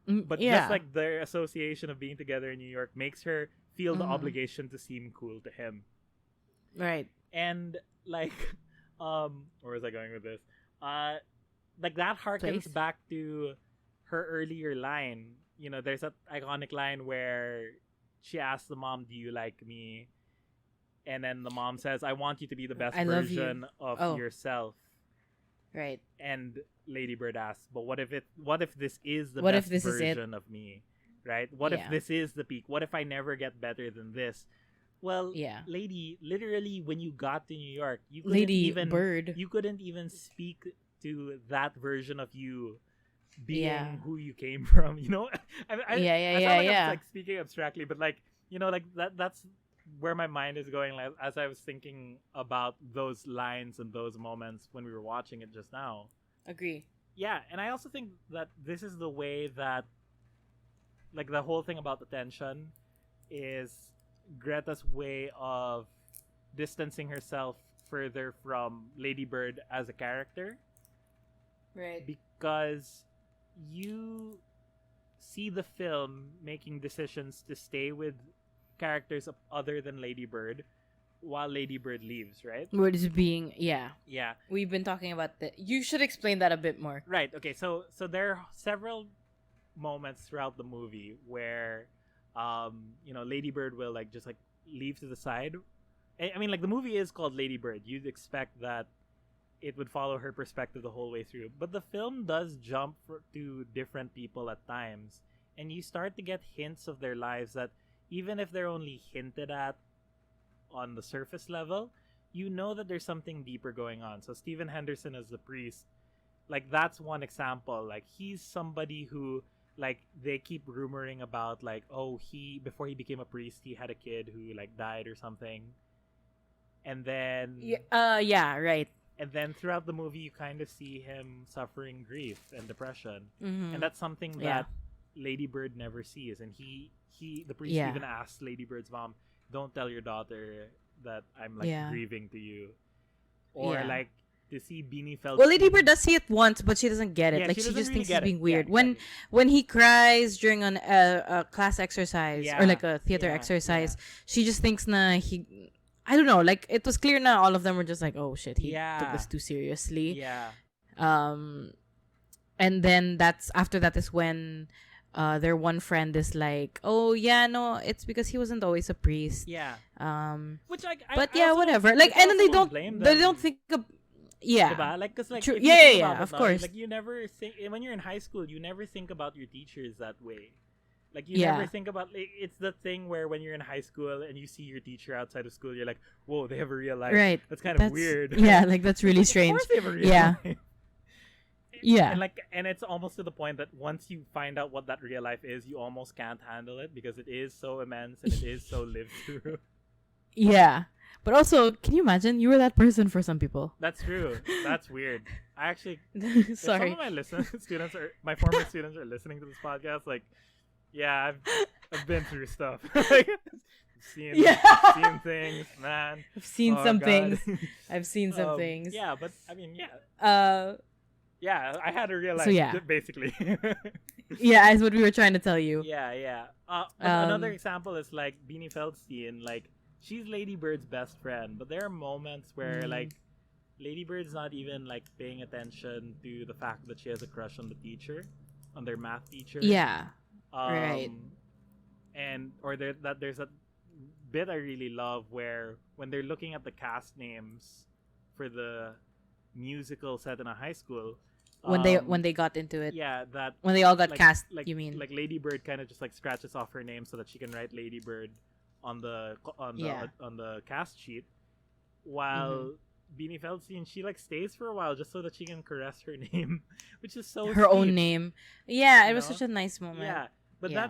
But just like their association of being together in New York makes her feel the obligation to seem cool to him. Right. And like, where was I going with this? Like that harkens back to her earlier line. You know, there's that iconic line where she asks the mom, "Do you like me?" And then the mom says, "I want you to be the best version of yourself." Right. And Lady Bird asks, "But what if this is the best version of me?" Right? What if this is the peak? What if I never get better than this? Well, lady, literally, when you got to New York, you couldn't even speak to that version of you being who you came from. You know, I sound like I'm like speaking abstractly, but like, you know, like that's where my mind is going. Like, as I was thinking about those lines and those moments when we were watching it just now. Agree. Yeah, and I also think that this is the way that, like, the whole thing about the tension is Greta's way of distancing herself further from Lady Bird as a character. Right. Because you see the film making decisions to stay with characters other than Lady Bird while Lady Bird leaves, right? Word is being, Yeah. We've been talking about that. You should explain that a bit more. Right. Okay. So there are several moments throughout the movie where, you know, Lady Bird will like just like leave to the side. I mean, like, the movie is called Lady Bird. You'd expect that it would follow her perspective the whole way through, but the film does jump to different people at times, and you start to get hints of their lives that, even if they're only hinted at on the surface level, you know that there's something deeper going on. So Stephen Henderson as the priest, like, that's one example. Like, he's somebody who, like, they keep rumoring about, like, before he became a priest, he had a kid who, like, died or something. And then... right. And then throughout the movie, you kind of see him suffering grief and depression. Mm-hmm. And that's something that Lady Bird never sees. And the priest even asks Lady Bird's mom, "Don't tell your daughter that I'm, like, grieving to you." Or, like, to see Beanie Feldstein. Well, Lady Bird does see it once, but she doesn't get it. Yeah, like, she just really thinks get he's being it. weird. Yeah, When he cries during a class exercise or like a theater exercise, she just thinks I don't know, like, it was clear now all of them were just like, oh shit, he took this too seriously. Yeah. And then after that is when their one friend is like, oh yeah, no, it's because he wasn't always a priest. Yeah. Which I whatever. Like, and then they don't think of Like, cause like, true. if you think Yeah, about of it, course. Like, you never think, when you're in high school, you never think about your teachers that way. Like, you never think about, like, it's the thing where when you're in high school and you see your teacher outside of school, you're like, whoa, they have a real life. Right. That's kind of weird. Yeah, like, that's really strange. Of course they have a real Yeah. life. Yeah. And it's almost to the point that once you find out what that real life is, you almost can't handle it because it is so immense and it is so lived through. Yeah. But also, can you imagine? You were that person for some people. That's true. That's weird. I actually, if Sorry. some of my students or my former students are listening to this podcast, like, yeah, I've been through stuff. Like, seen things, man. I've seen Oh, some God. things. I've seen some things. Yeah, but I mean, yeah, I had a real life, So, yeah. basically. Yeah, that's what we were trying to tell you. Yeah. Another example is like Beanie Feldstein. Like, she's Lady Bird's best friend, but there are moments where like Lady Bird's not even like paying attention to the fact that she has a crush on the teacher, on their math teacher. Yeah. Right. And there's a bit I really love where when they're looking at the cast names for the musical set in a high school. When they got into it. Yeah, that When they all got cast, like, you mean? like Lady Bird kind of just like scratches off her name so that she can write Lady Bird on the cast sheet, while Beanie Feldstein, she like stays for a while just so that she can caress her name, which is so her own sweet. name. Yeah, it You was know? such a nice moment. Yeah, but Yeah.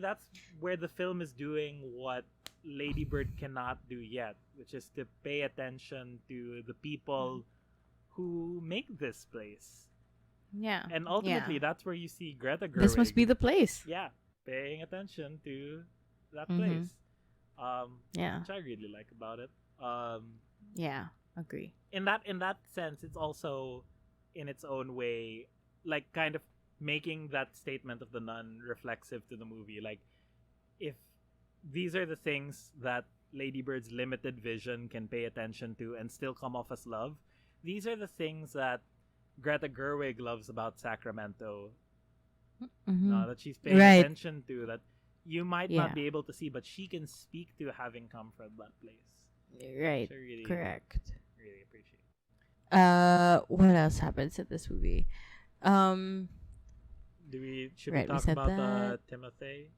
that's where the film is doing what Lady Bird cannot do yet, which is to pay attention to the people who make this place. Yeah. And ultimately, Yeah. that's where you see Greta Gerwig. This must be the place. Yeah, paying attention to that Mhm. place. Yeah. Which I really like about it. Yeah. Agree. In that sense, it's also in its own way, like kind of making that statement of the nun reflexive to the movie. Like, if these are the things that Lady Bird's limited vision can pay attention to and still come off as love, these are the things that Greta Gerwig loves about Sacramento. Mhm. That she's paying Right. attention to, that you might not Yeah. be able to see, but she can speak to having come from that place. Right. Which I really, Correct. really appreciate. What else happens in this movie? Should Right, we we talk said about that. Timothy?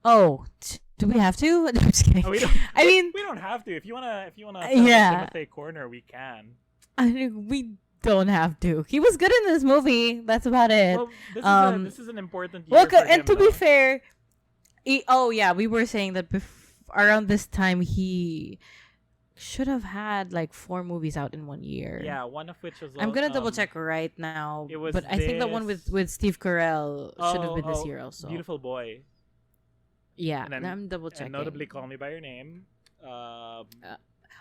Do we have to? I'm just kidding. Oh, we don't, I mean, we don't have to. If you wanna Yeah. Timothy corner, we can. we don't have to. He was good in this movie. That's about it. Well, this is an important year Well, for him, and to be though. fair, we were saying that around this time he should have had like 4 movies out in 1 year. Yeah, one of which was. I'm gonna double check right now. it was But I think the one this- with Steve Carell should have been this year also. Beautiful Boy. Yeah, And then- I'm double checking. And notably, Call Me by Your Name. Oh,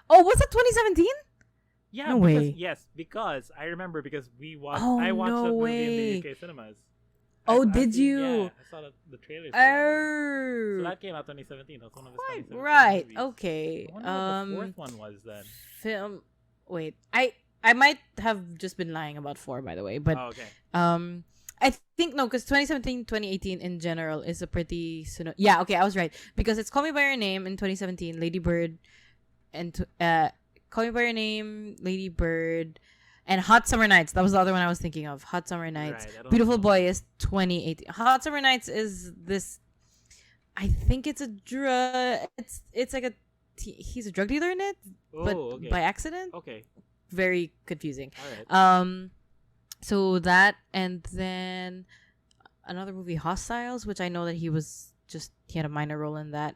was that 2017? Yeah, No because, way. Yes, because I remember because Oh, I watched no that movie way. in the UK cinemas. Oh, I've did seen- you? Yeah, I saw the trailers. for that. So Oh, that came out 2017. That was one of his quite 2017 right. movies. Okay. I wonder what the fourth one was then. Film. Wait, I might have just been lying about 4, by the way, but Oh, okay. I think no, because 2017, 2018 in general is a pretty yeah. Okay, I was right because it's Call Me by Your Name in 2017, Lady Bird, and Call Me by Your Name, Lady Bird, and Hot Summer Nights. That was the other one I was thinking of. Hot Summer Nights. Right, I don't Beautiful know. Boy is 2018. Hot Summer Nights is this. I think it's a drug. It's like he's a drug dealer in it, but Oh, okay. by accident. Okay. Very confusing. All right. So that, and then another movie, Hostiles, which I know that he had a minor role in that.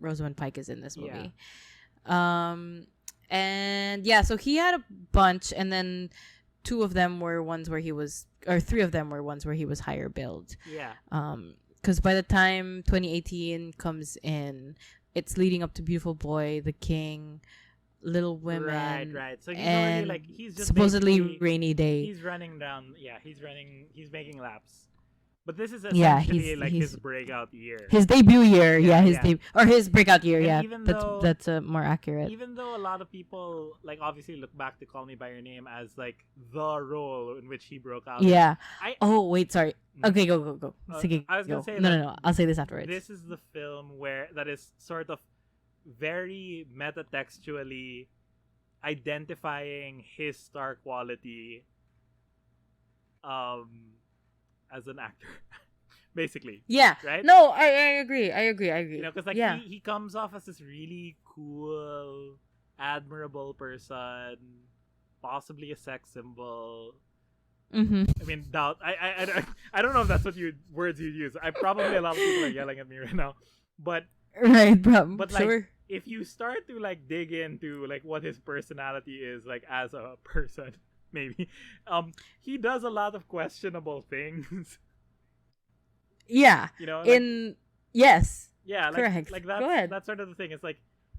Rosamund Pike is in this movie. And yeah, so he had a bunch, and then 2 of them were ones where he was, or 3 of them were ones where he was higher billed. Yeah. Because by the time 2018 comes in, it's leading up to Beautiful Boy, The King, Little Women, Right. So he's and already like he's just supposedly basically- Rainy Day. He's running down. Yeah, he's making laps. But this is Yeah, essentially he's- his breakout year. His debut year, his yeah. or his breakout year, And yeah. even That's though- that's more accurate. Even though a lot of people like obviously look back to Call Me by Your Name as like the role in which he broke out. Yeah. I Oh wait, sorry. Mm. Okay, go. Sige, I was gonna go. say no, that no. I'll say this afterwards. This is the film that is sort of very metatextually identifying his star quality as an actor. Basically. Yeah. Right? No, I agree. You know, because like yeah. he comes off as this really cool, admirable person, possibly a sex symbol, Mm-hmm. I mean, doubt. I don't know if that's what words you'd use. Probably a lot of people are yelling at me right now, but Right, bro. but like Sure. if you start to like dig into like what his personality is like as a person, maybe he does a lot of questionable things. Yeah. You know, Yes. yeah, Correct. like Go ahead. that's sort of the thing. It's like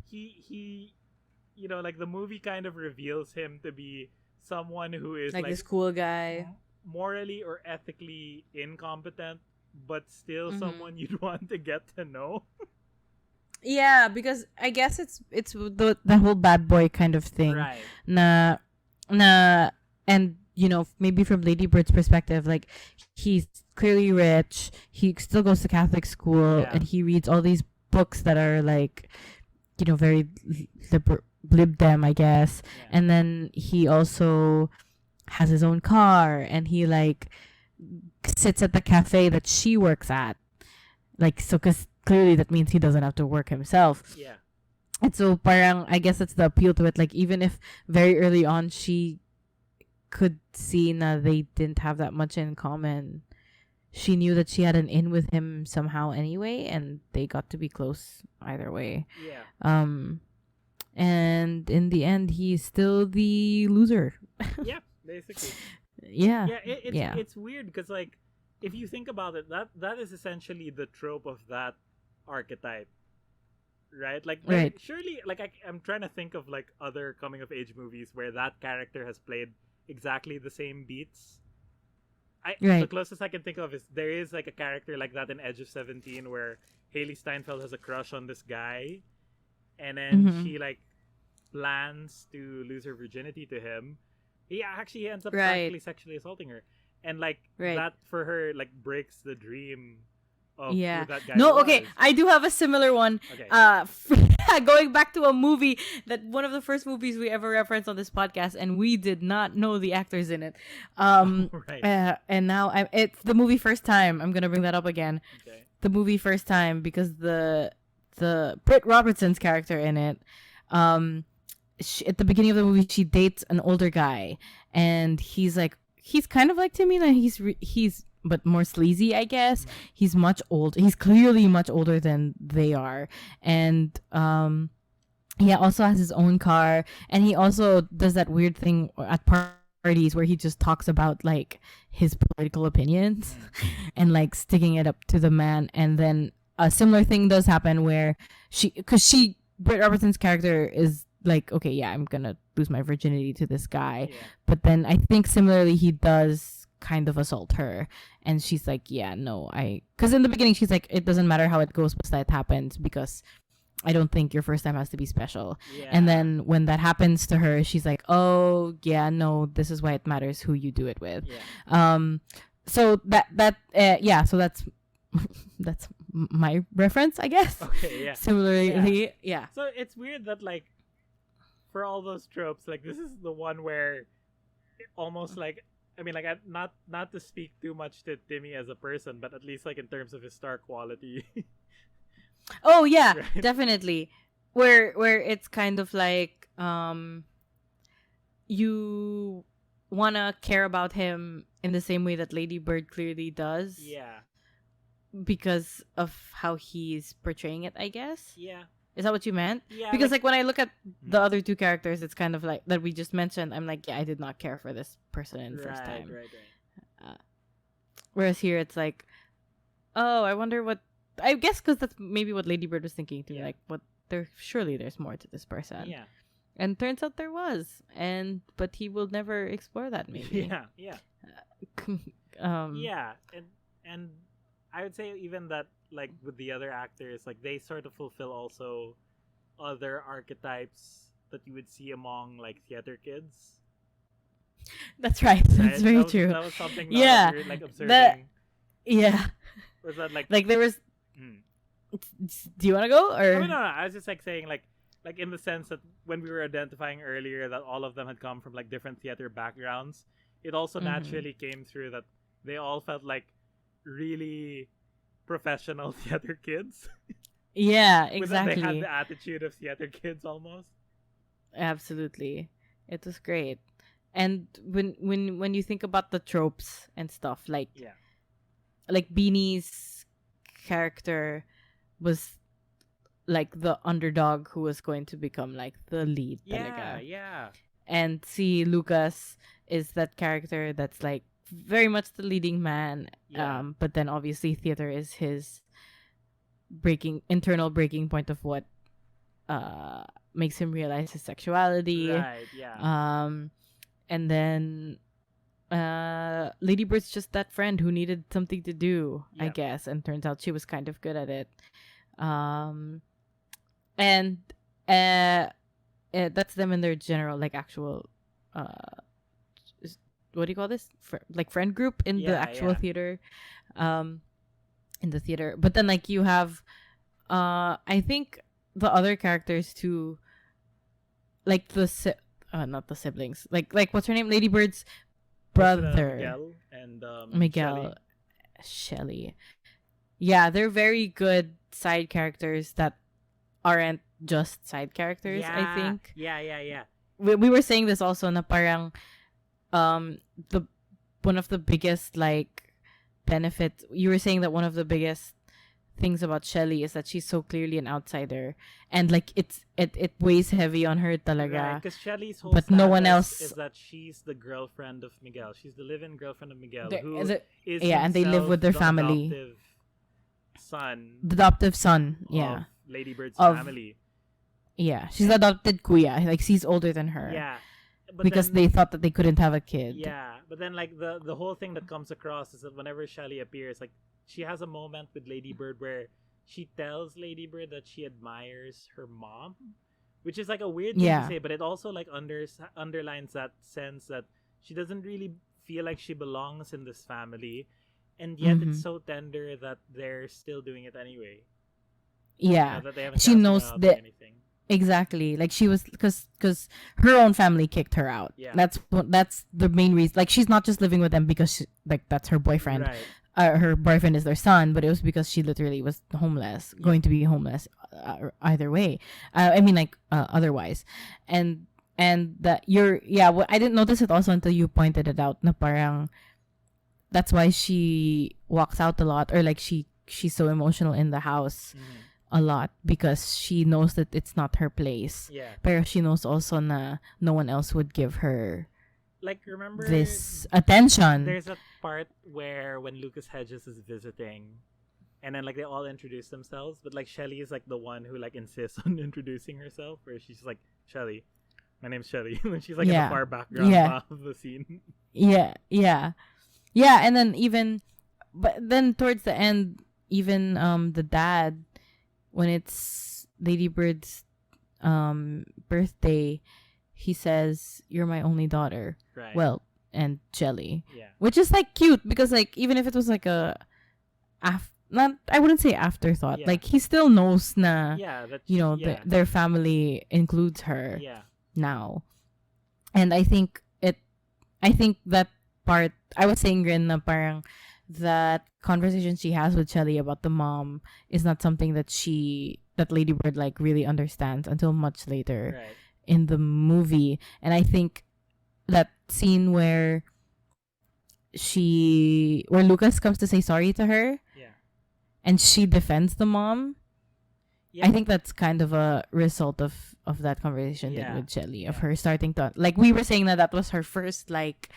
he you know, like the movie kind of reveals him to be someone who is Like like this cool guy. morally or ethically incompetent, but still Mhm. someone you'd want to get to know. Yeah, because I guess it's the whole bad boy kind of thing. Right. Na and maybe from Lady Bird's perspective, like he's clearly rich, he still goes to Catholic school, Yeah. and he reads all these books that are like very lib dem, I guess. Yeah. And then he also has his own car, and he like sits at the cafe that she works at, like, so because clearly that means he doesn't have to work himself. Yeah. And so parang I guess that's the appeal to it. Like even if very early on she could see that they didn't have that much in common, she knew that she had an in with him somehow anyway, and they got to be close either way. Yeah. And in the end, he's still the loser. Yeah, basically. Yeah. Yeah, it's weird because like if you think about it, that is essentially the trope of that archetype. Right? Like Right. surely like I'm trying to think of like other coming of age movies where that character has played exactly the same beats. The Right. closest I can think of is there is like a character like that in Edge of 17 where Haley Steinfeld has a crush on this guy, and then Mhm. she like plans to lose her virginity to him. He ends up Right. practically sexually assaulting her, and like Right. that for her like breaks the dream of Yeah. who that guy No, was. okay. I do have a similar one. Okay. Going back to a movie that one of the first movies we ever referenced on this podcast, and we did not know the actors in it. Right. And now it's the movie First Time. I'm gonna bring that up again. Okay. The movie First Time, because the Britt Robertson's character in it, at the beginning of the movie, she dates an older guy, and he's kind of like Timmy. He's but more sleazy, I guess. He's much old. He's clearly much older than they are, and he also has his own car, and he also does that weird thing at parties where he just talks about like his political opinions and like sticking it up to the man. And then a similar thing does happen where Britt Robertson's character is like, okay, yeah, I'm gonna lose my virginity to this guy. Yeah. But then I think similarly he does kind of assault her, and she's like, yeah, no, because in the beginning she's like, it doesn't matter how it goes, but that happens because I don't think your first time has to be special. Yeah. And then when that happens to her, she's like, oh yeah, no, this is why it matters who you do it with. Yeah. So so that's my reference, I guess. Okay. Yeah. Similarly, yeah. So it's weird that like for all those tropes, like this is the one where it almost like like not to speak too much to Timmy as a person, but at least like in terms of his star quality. Oh yeah, Right. definitely. Where it's kind of like you wanna care about him in the same way that Lady Bird clearly does. Yeah. Because of how he's portraying it, I guess. Yeah. Is that what you meant? Yeah. Because like when I look at the other two characters, it's kind of like that we just mentioned. I'm like, yeah, I did not care for this person in First Time. Right. Whereas here, it's like, oh, I wonder what. I guess because that's maybe what Lady Bird was thinking too. Yeah. Like, surely there's more to this person. Yeah. And turns out there was, but he will never explore that. Maybe. Yeah. Yeah. Yeah. And I would say even that like with the other actors, like they sort of fulfill also other archetypes that you would see among like theater kids. That's right. That's very true. That was something that Yeah. we were like observing. Yeah. Was that like Like there was. Hmm. Do you want to go or? No. I was just like saying like in the sense that when we were identifying earlier that all of them had come from like different theater backgrounds, it also Mhm. naturally came through that they all felt like really professional theater kids. Yeah, With that exactly. they had the attitude of theater kids almost. Absolutely. It was great. And when you think about the tropes and stuff, like Yeah. Beanie's character was like the underdog who was going to become like the lead Yeah, talaga. yeah. And see, Lucas is that character that's like very much the leading man. Yeah. But then obviously theater is his internal breaking point of what makes him realize his sexuality. Right, yeah. And then Lady Bird's just that friend who needed something to do, I Yep. guess, and turns out she was kind of good at it. And that's them in their general like actual what do you call this? Like friend group in the Yeah, actual yeah. theater. In the theater. But then like you have I think the other characters too, like not the siblings. Like what's her name? Lady Bird's brother. Miguel and Miguel. Shelly. Yeah, they're very good side characters that aren't just side characters, I think. Yeah. We were saying this also na parang the one of the biggest like benefits, you were saying that one of the biggest things about Shelly is that she's so clearly an outsider, and like it weighs heavy on her talaga. Because Shelly's whole But no one status else- is that she's the girlfriend of Miguel. She's the live-in girlfriend of Miguel, They're- who the- is yeah, and they live himself with their the family. adoptive son The adoptive son, yeah. of Lady Bird's Of- family. Yeah, she's the adopted kuya, like she's older than her. Yeah. But Because then, they thought that they couldn't have a kid. Yeah, but then like the whole thing that comes across is that whenever Shelly appears, like she has a moment with Lady Bird where she tells Lady Bird that she admires her mom, which is like a weird thing Yeah. to say, but it also like underlines that sense that she doesn't really feel like she belongs in this family, and yet Mhm. it's so tender that they're still doing it anyway. Yeah. That they haven't She cast her knows out or that- anything. Exactly. Like she was because her own family kicked her out. Yeah. That's the main reason. Like she's not just living with them because like that's her boyfriend. Right. Her boyfriend is their son, but it was because she literally was homeless, going to be homeless either way. I mean, like otherwise, and that I didn't notice it also until you pointed it out. Na parang that's why she walks out a lot, or like she's so emotional in the house Mhm. a lot because she knows that it's not her place. Yeah. Pero she knows also na no one else would give her Like remember this attention. There's a part where when Lucas Hedges is visiting, and then like they all introduce themselves, but like Shelly is like the one who like insists on introducing herself, where she's like, Shelly, my name's Shelly, when she's like in Yeah. the far background Yeah. of the scene. Yeah. And then but then towards the end, even the dad, when it's Lady Bird's birthday, he says, "You're my only daughter." Right. Well, and Shelly, yeah. which is like cute because like even if it was like a not, I wouldn't say afterthought. Yeah. Like he still knows na Yeah. That you know yeah. their family includes her yeah. now. And I think that part, I was saying rin na parang that conversation she has with Shelly about the mom is not something that Lady Bird like really understands until much later Right. in the movie. And I think that scene where Lucas comes to say sorry to her Yeah. and she defends the mom, Yeah. I think that's kind of a result of that conversation Yeah. with Shelly, of Yeah. her starting to, like we were saying, that was her first, like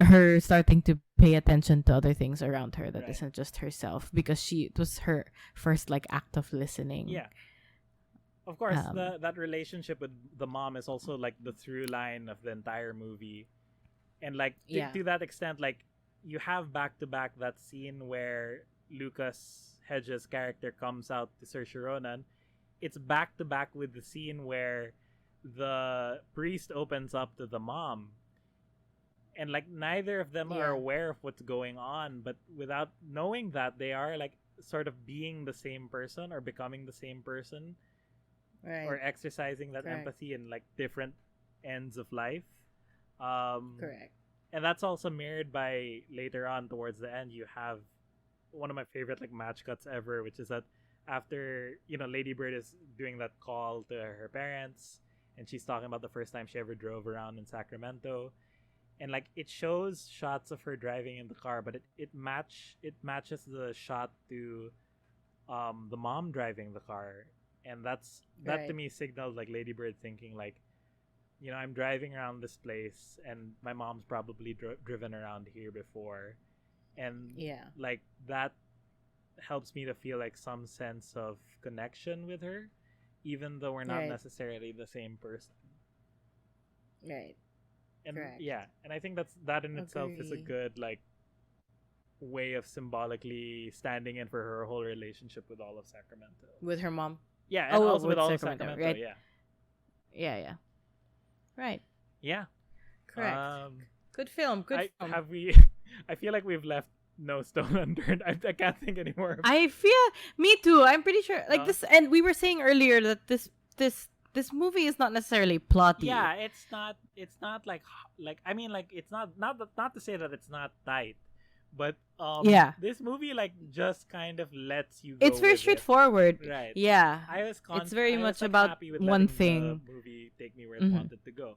her starting to pay attention to other things around her that Right. not just herself, because it was her first like act of listening. Yeah. Of course, Um, that relationship with the mom is also like the through line of the entire movie, and like Yeah. to that extent, like you have back to back that scene where Lucas Hedges' character comes out to Saoirse Ronan. It's back to back with the scene where the priest opens up to the mom, and like neither of them are Yeah. aware of what's going on, but without knowing that, they are like sort of being the same person or becoming the same person, Right. or exercising that Correct. empathy in like different ends of life. Correct. And that's also mirrored by later on towards the end. You have one of my favorite like match cuts ever, which is that after Lady Bird is doing that call to her parents, and she's talking about the first time she ever drove around in Sacramento, and like it shows shots of her driving in the car, but it matches the shot to the mom driving the car, and that to me signals like Lady Bird thinking like, you know, I'm driving around this place and my mom's probably driven around here before, and like that helps me to feel like some sense of connection with her, even though we're not necessarily the same person. Right. And Correct. and I think that in itself is a good like way of symbolically standing in for her whole relationship with all of Sacramento. With her mom. Yeah, and also with all of Sacramento, Sacramento, right? Yeah. Right. Yeah. Correct. Good film. Good film. Have we? I feel like we've left no stone unturned. I can't think anymore. I feel me too. I'm pretty sure like this, and we were saying earlier that this movie is not necessarily plotty. Yeah, it's not like I mean like it's not to say that it's not tight, but this movie like just kind of lets you go. It's very straightforward. Right. Yeah. It's very much about one thing. The movie take me where it wanted to go,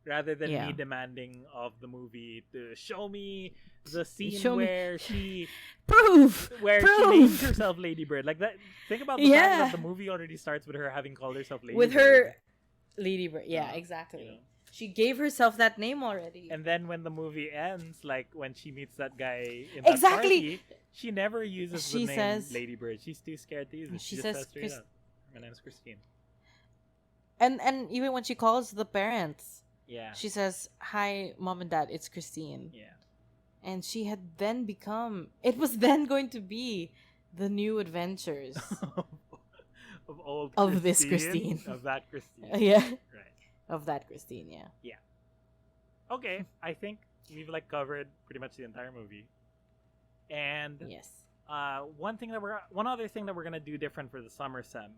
rather than me demanding of the movie to show me the scene where she she names herself Lady Bird. Like that. Think about the fact that the movie already starts with her having called herself Lady Bird. With her Lady Bird. Yeah, exactly. You know? She gave herself that name already. And then when the movie ends, like when she meets that guy in that party, she never uses the name Lady Bird. She's too scared to use it. She just says straight up, "My name's Christine." And even when she calls the parents, she says, "Hi, Mom and Dad, it's Christine." Yeah. And she had then become. It was then going to be the new adventures of this Christine. Of that Christine. Yeah. Right. Of that Christine, yeah. Yeah. Okay, I think we've like covered pretty much the entire movie. And one other thing that we're gonna do different for the summer sem,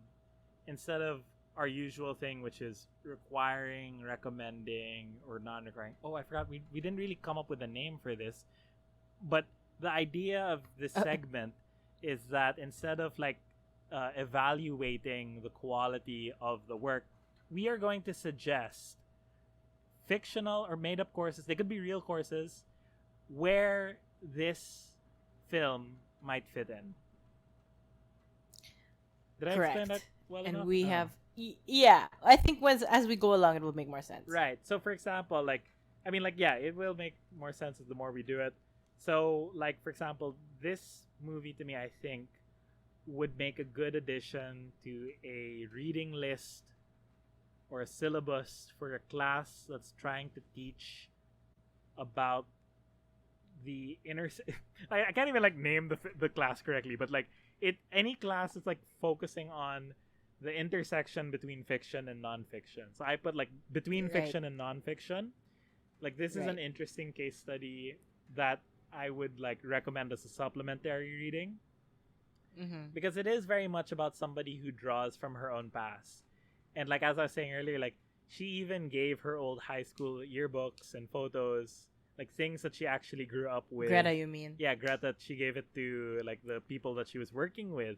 instead of our usual thing, which is requiring, recommending, or non-requiring. Oh, I forgot we didn't really come up with a name for this, but the idea of this segment is that instead of like evaluating the quality of the work, we are going to suggest fictional or made-up courses. They could be real courses where this film might fit in. Did I explain that well enough? And we have, I think as we go along, it will make more sense. Right. So, for example, it will make more sense the more we do it. So, like, for example, this movie to me, I think, would make a good addition to a reading list or a syllabus for a class that's trying to teach about the I can't even like name the class correctly, but like any class that's like focusing on the intersection between fiction and nonfiction. So I put like between fiction and nonfiction. Like this is an interesting case study that I would like recommend as a supplementary reading, because it is very much about somebody who draws from her own past. And like as I was saying earlier, like she even gave her old high school yearbooks and photos, like things that she actually grew up with. Greta, you mean? Yeah, Greta. She gave it to like the people that she was working with,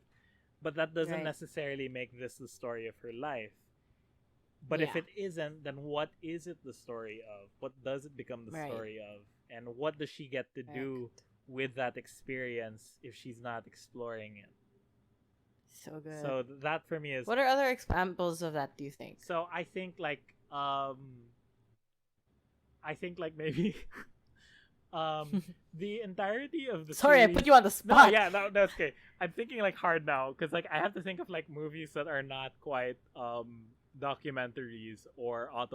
but that doesn't necessarily make this the story of her life. But if it isn't, then what is it the story of? What does it become the story of? And what does she get to do with that experience if she's not exploring it? So good. So that for me is. What are other examples of that, do you think? So I think like maybe the entirety of the Sorry, series... I put you on the spot. No, that's okay. I'm thinking like hard now because like I have to think of like movies that are not quite documentaries or or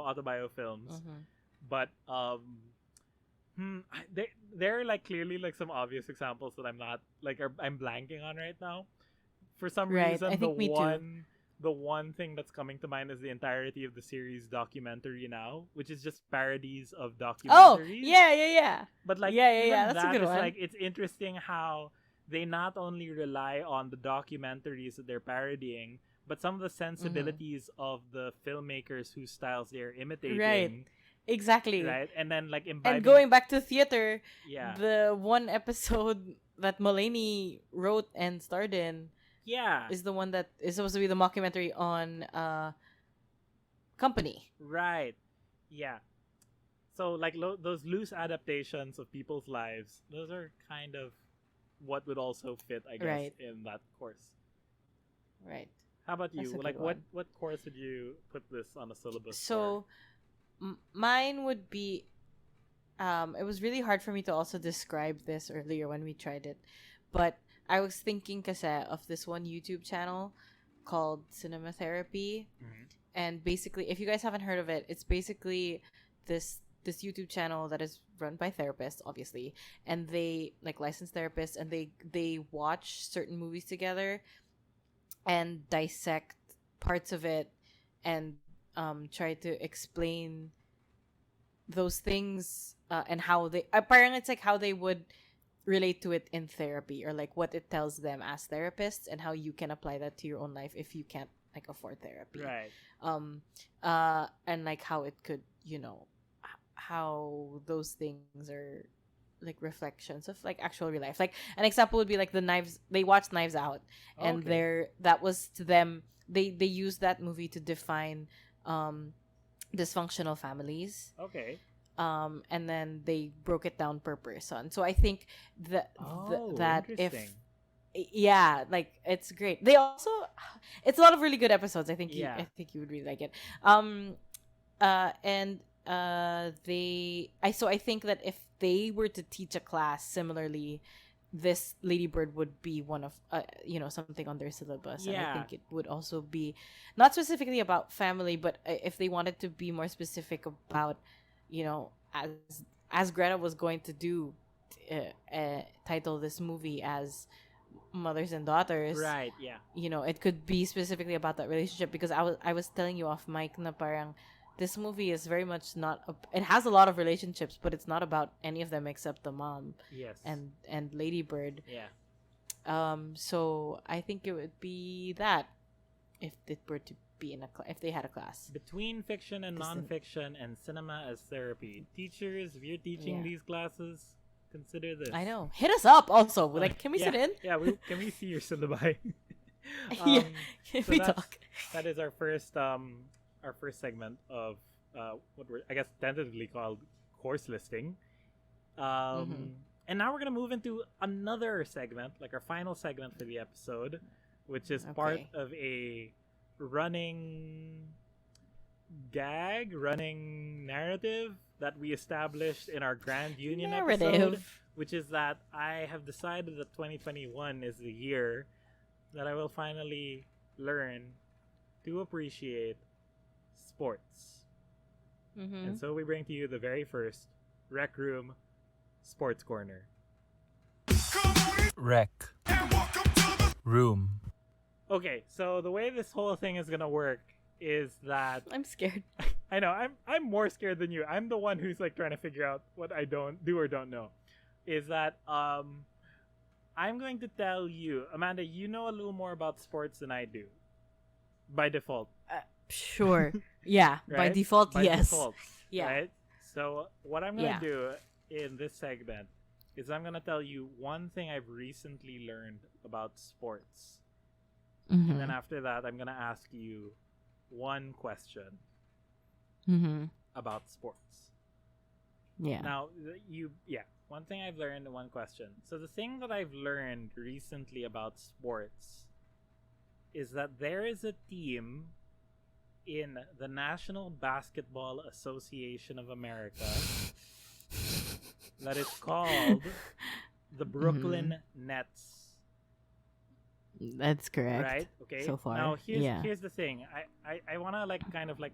autobio films. But there are like clearly like some obvious examples that I'm not like I'm blanking on right now. For some reason, I think the one thing that's coming to mind is the entirety of the series Documentary Now, which is just parodies of documentaries. Oh, yeah. But like, that's a good one. Like, it's interesting how they not only rely on the documentaries that they're parodying, but some of the sensibilities of the filmmakers whose styles they're imitating. Right. Exactly. Right, and then like and going back to theater, yeah, the one episode that Mulaney wrote and starred in, Yeah. is the one that is supposed to be the mockumentary on Company. Right. Yeah. So like those loose adaptations of people's lives, those are kind of what would also fit, I guess, Right. in that course. Right. How about That's you? a Like good one. what course would you put this on a syllabus for? So mine would be it was really hard for me to also describe this earlier when we tried it, but I was thinking kasi of this one YouTube channel called Cinema Therapy. Mhm. And basically, if you guys haven't heard of it, it's basically this YouTube channel that is run by therapists, obviously, and they like licensed therapists, and they watch certain movies together and dissect parts of it and try to explain those things and how they apparently it's like how they would relate to it in therapy, or like what it tells them as therapists and how you can apply that to your own life if you can't like afford therapy. Right. And like how it could, how those things are like reflections of like actual real life. Like an example would be like they watched Knives Out, and Okay. that was to them, they used that movie to define dysfunctional families. Okay. And then they broke it down per person. So I think that if interesting. yeah, like it's great. They also it's a lot of really good episodes. I think Yeah. I think you would really like it. And I think that if they were to teach a class similarly, this Lady Bird would be one of something on their syllabus. And I Yeah. think it would also be not specifically about family, but if they wanted to be more specific about, as Greta was going to do, title this movie as Mothers and Daughters. Right. Yeah. It could be specifically about that relationship, because I was telling you off mic na parang this movie is very much not it has a lot of relationships, but it's not about any of them except the mom Yes. and Lady Bird. yeah. So I think it would be that if it were to be in if they had a class. Between fiction and This thing. nonfiction and cinema as therapy, teachers, if you're teaching Yeah. these classes, consider this. I know. Hit us up also. Like, can we Yeah. sit in? Yeah. Can we see your syllabi? Yeah. Can so we that's- talk? That is our first segment of what we're, I guess, tentatively called course listing. Mhm. And now we're gonna move into another segment, like our final segment for the episode, which is part Okay. of a running narrative that we established in our Grand Union episode, Narrative. which is that I have decided that 2021 is the year that I will finally learn to appreciate sports. Mm-hmm. And so we bring to you the very first Rec Room Sports Corner. Rec. Room. Okay, so the way this whole thing is gonna work is that I'm scared. I know I'm more scared than you. I'm the one who's like trying to figure out what I don't do or don't know. Is that I'm going to tell you, Amanda, you know a little more about sports than I do. By default. Sure. Yeah. By Right? default, By yes. default. Yeah. Right? So what I'm gonna Yeah. do in this segment is I'm gonna tell you one thing I've recently learned about sports. Mm-hmm. And then after that I'm gonna ask you one question Mm-hmm. about sports. Yeah. Now one thing I've learned, one question. So the thing that I've learned recently about sports is that there is a team in the National Basketball Association of America that is called the Brooklyn Nets. That's correct. Right? Okay. So far. Now Yeah. here's the thing. I wanna like kind of like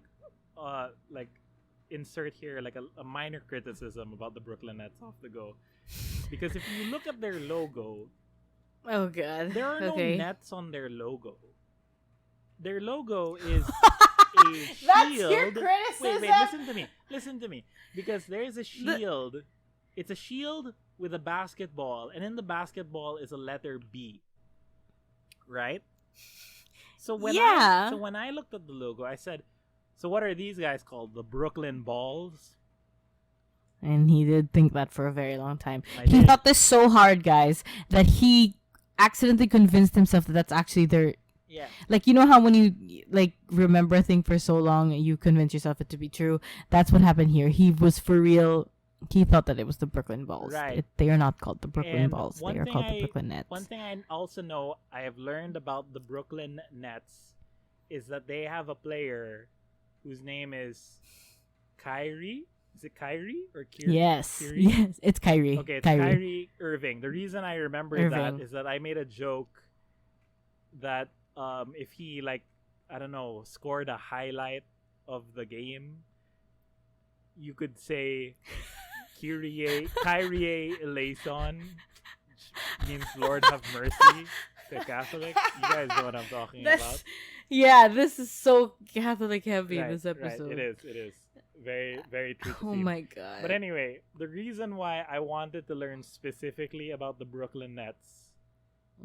insert here like a minor criticism about the Brooklyn Nets off the go. Because if you look at their logo, Oh god. there are no okay. nets on their logo. Their logo is a shield. That's your criticism. Wait, listen to me. Because there is a shield. It's a shield with a basketball, and in the basketball is a letter B. Right? So when I looked at the logo, I said, so what are these guys called? The Brooklyn Balls? And he did think that for a very long time. I He did. thought this so hard, guys, that he accidentally convinced himself that that's actually their. Yeah. Like, you know how when you like remember a thing for so long, you convince yourself it to be true. That's what happened here. He was for real. He thought that it was the Brooklyn Balls. Right. They are not called the Brooklyn And Balls. one They are thing called the Brooklyn Nets. One thing I also know I have learned about the Brooklyn Nets is that they have a player whose name is Kyrie. Is it Kyrie or Kyrie? Yes. Kyrie? Yes, it's Kyrie. Okay, it's Kyrie Irving. The reason I remember that Irving. is that I made a joke that if he, like, I don't know, scored a highlight of the game, you could say Kyrie eleison, which means Lord have mercy to Catholics. You guys know what I'm talking about. Yeah, this is so Catholic heavy, Right, this episode. Right. It is. Very, very true to Oh theme. my god. But anyway, the reason why I wanted to learn specifically about the Brooklyn Nets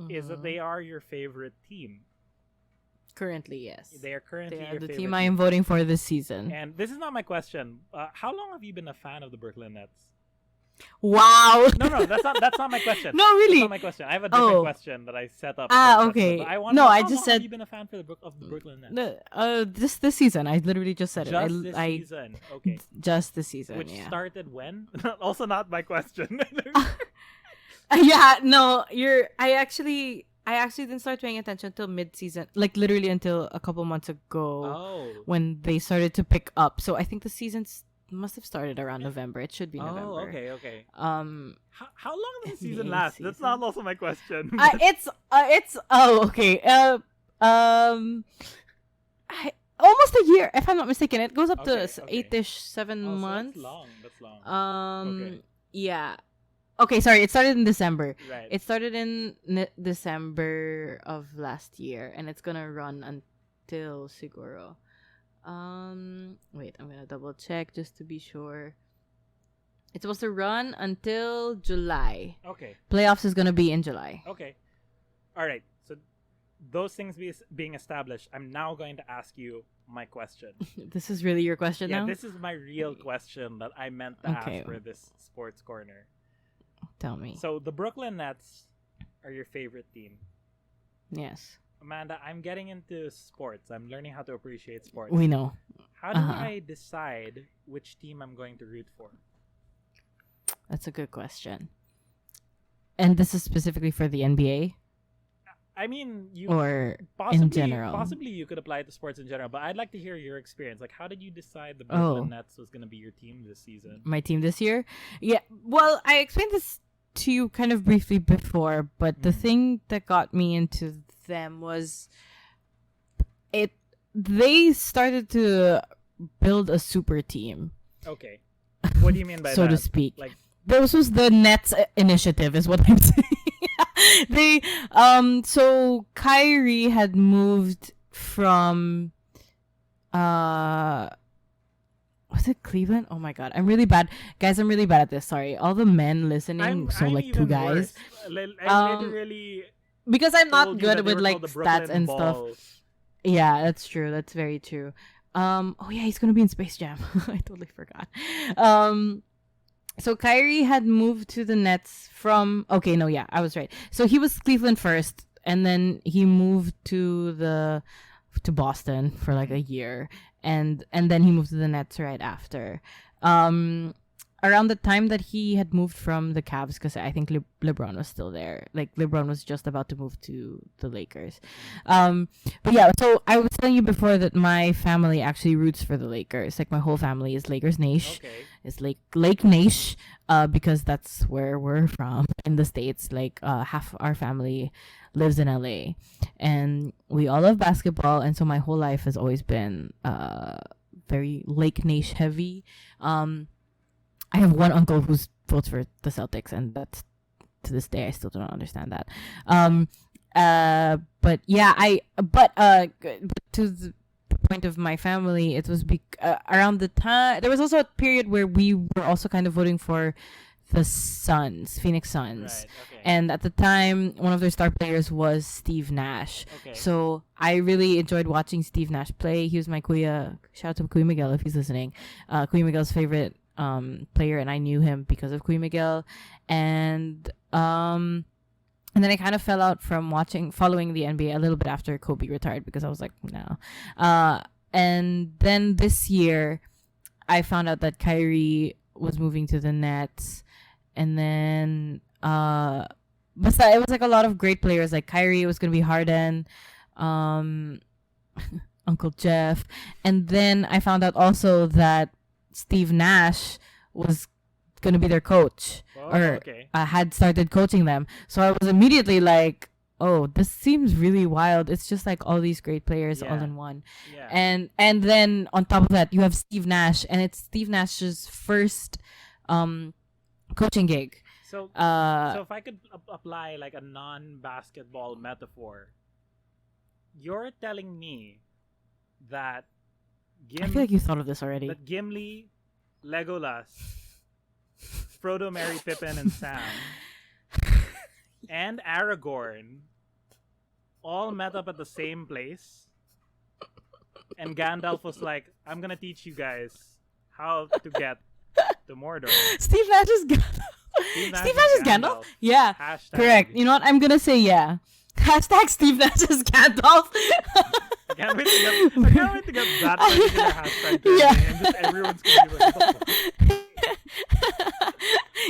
is that they are your favorite team. Currently, yes. They are currently They your are the favorite team I am voting for this season. And this is not my question. How long have you been a fan of the Brooklyn Nets? Wow. No, that's not my question. No, really. That's not my question. I have a different question that I set up. Okay. But I want No, to know, I how just long said- have you been a fan of the Brooklyn Nets? This season. I literally just said Just it. this I season. Okay. just this season. Which yeah. started when? Also not my question. Yeah. No. I actually didn't start paying attention until mid-season. Like literally until a couple months ago Oh. when they started to pick up. So I think the seasons must have started around November. It should be November. Oh, okay. How long does the NBA season last? That's not also my question. It's okay. Almost a year, if I'm not mistaken. It goes up to Okay. 8-ish, 7 Oh, so months. That's long. Okay. Yeah. Okay, sorry. It started in December. Right. It started in December of last year, and it's gonna run until siguro. Wait, I'm gonna double check just to be sure. It's supposed to run until July. Okay. Playoffs is gonna be in July. Okay. All right. So those things being established, I'm now going to ask you my question. This is really your question Yeah, now? this is my real question that I meant to Okay. ask for this sports corner. Tell me. So the Brooklyn Nets are your favorite team. Yes. Amanda, I'm getting into sports. I'm learning how to appreciate sports. We know. How do I decide which team I'm going to root for? That's a good question. And this is specifically for the NBA I mean, you or possibly, in general? Possibly you could apply it to sports in general, but I'd like to hear your experience. Like, how did you decide the Brooklyn Nets was going to be your team this season? My team this year? Yeah. Well, I explained this to you kind of briefly before, but the thing that got me into them was they started to build a super team. Okay. What do you mean by so that? to speak. Like, this was the Nets initiative is what I'm saying. So Kyrie had moved from was it Cleveland? Oh my god. I'm really bad. Guys, I'm really bad at this. Sorry. All the men listening, I'm like even two guys. worse. I literally Because I'm not told you that good they with were like called the stats Brooklyn and stuff. Balls. Yeah, that's true. That's very true. Oh yeah, he's gonna be in Space Jam. I totally forgot. So Kyrie had moved to the Nets from. Okay, no, yeah, I was right. So he was Cleveland first, and then he moved to Boston for like a year, and then he moved to the Nets right after. Around the time that he had moved from the Cavs, because I think LeBron was still there. Like LeBron was just about to move to the Lakers. But yeah, so I was telling you before that my family actually roots for the Lakers. Like my whole family is Lakers Nation. Okay. It's Lake Nation, because that's where we're from in the States. Like half our family lives in LA, and we all love basketball. And so my whole life has always been very Lake Nation heavy. I have one uncle who votes for the Celtics, and that's to this day I still don't understand that. But yeah, but to the point of my family, it was around the time there was also a period where we were also kind of voting for the Phoenix Suns. Right, okay. And at the time, one of their star players was Steve Nash. Okay. So I really enjoyed watching Steve Nash play. He was my kuya. Shout out to Kuya Miguel if he's listening. Kuya Miguel's favorite player, and I knew him because of Kuya Miguel. And And then I kind of fell out from following the NBA a little bit after Kobe retired because I was like, no. And then this year, I found out that Kyrie was moving to the Nets. And then, but it was like a lot of great players. Like Kyrie was going to be Harden, Uncle Jeff. And then I found out also that Steve Nash was going to be their coach. Had started coaching them. So I was immediately like, oh, this seems really wild. It's just like all these great players all in one. Yeah. And then on top of that, you have Steve Nash, and it's Steve Nash's first coaching gig. So if I could apply like a non-basketball metaphor, you're telling me that I feel like you thought of this already. That Gimli, Legolas, Frodo, Merry, Pippin, and Sam, and Aragorn all met up at the same place, and Gandalf was like, I'm gonna teach you guys how to get to Mordor. Steve Nash is Gandalf. Steve Nash is Gandalf? Yeah. Hashtag. Correct. You know what? I'm gonna say yeah. Hashtag Steve Nash is Gandalf. I can't wait to get that particular hashtag. Yeah. And just everyone's gonna be like, what the fuck?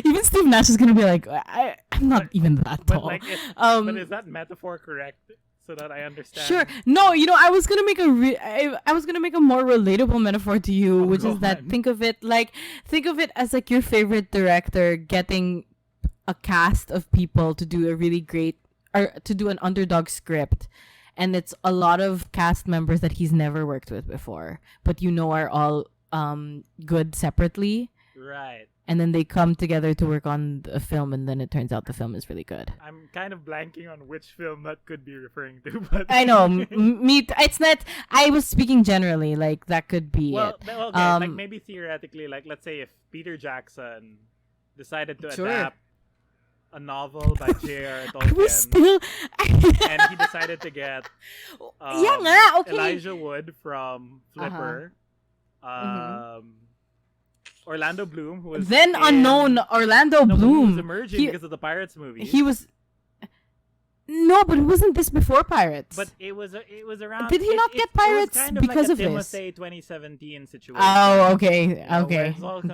Even Steve Nash is gonna be like, I'm not even that tall. But but is that metaphor correct? So that I understand. Sure. No, I was gonna make I was gonna make a more relatable metaphor to you, which is that think of it as like your favorite director getting a cast of people to do a really great or to do an underdog script, and it's a lot of cast members that he's never worked with before, but are all good separately. Right. And then they come together to work on a film, and then it turns out the film is really good. I'm kind of blanking on which film that could be referring to, but I know. It's not. I was speaking generally, like that could be it. Okay, like maybe theoretically, like let's say if Peter Jackson decided to adapt a novel by J.R.R. Tolkien, and he decided to get Elijah Wood from Flipper, Orlando Bloom, who was unknown Orlando Bloom. He was emerging because of the Pirates movie. He was. No, but wasn't this before Pirates? But it was around. Did he not get Pirates kind of because like of this? Timothy 2017 situation. Oh, okay,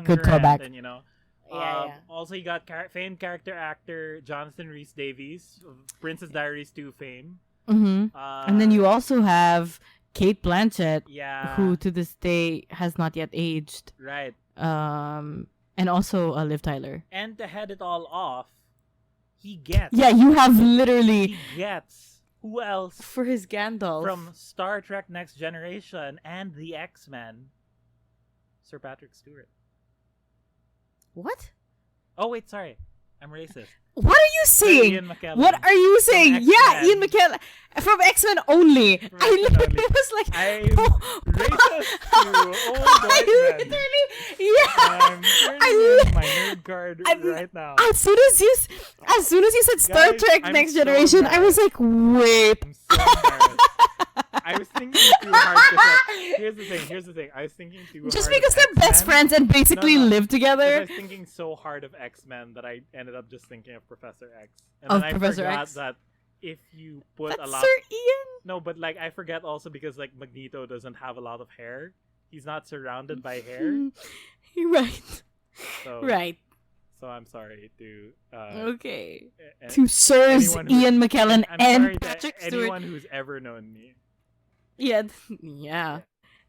good callback. And, also, he got famed character actor Jonathan Rhys Davies of Princess Diaries 2 fame. Mm-hmm. And then you also have Kate Blanchett, who to this day has not yet aged. Right. And also Liv Tyler. And to head it all off, he gets. Yeah, you have literally. He gets. Who else? For his Gandalf. From Star Trek Next Generation and the X-Men. Sir Patrick Stewart. What? Oh, wait, sorry. I'm racist. What are you saying? Ian McKellen. What are you saying? Yeah, Ian McKellen. From X-Men only. I literally was like... I'm racist to old white men. I'm turning my nerd card right now. As soon as you said Star Trek Next Generation, I was like, wait. I'm so embarrassed. I was thinking too hard. Here's the thing. I was thinking too hard. Just because they're best friends and basically live together. I was thinking so hard of X-Men that I ended up just thinking of Professor X. And then I forgot that if you put a lot. Sir Ian. No, but like I forget also because like Magneto doesn't have a lot of hair. He's not surrounded by hair. Right. So, right. So I'm sorry to. Okay. To Sirs Ian McKellen and Patrick Stewart. Anyone who's ever known me. Yeah.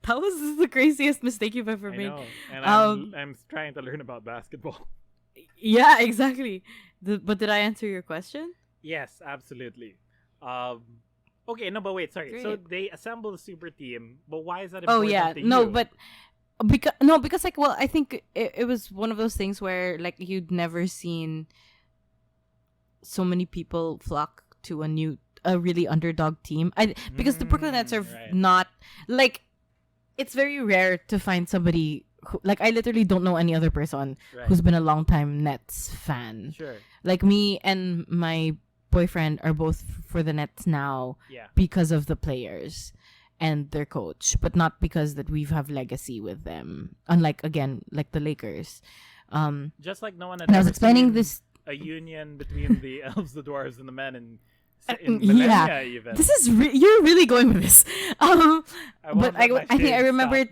That was the craziest mistake you've ever made. I know. And I'm trying to learn about basketball. Yeah, exactly. But did I answer your question? Yes, absolutely. Okay, no, but wait, sorry. Great. So they assemble the super team, but why is that important to you? No, but because like, well, I think it was one of those things where like you'd never seen so many people flock to a really underdog team. Because the Brooklyn Nets are not like, it's very rare to find somebody who, like, I literally don't know any other person who's been a longtime Nets fan. Sure. Like me and my boyfriend are both for the Nets now because of the players and their coach, but not because that we have legacy with them. Unlike again, like the Lakers. Just like no one had and I was explaining this. a union between the elves, the dwarves, and the men in millennia even. This is you're really going with this. But I think I remember it.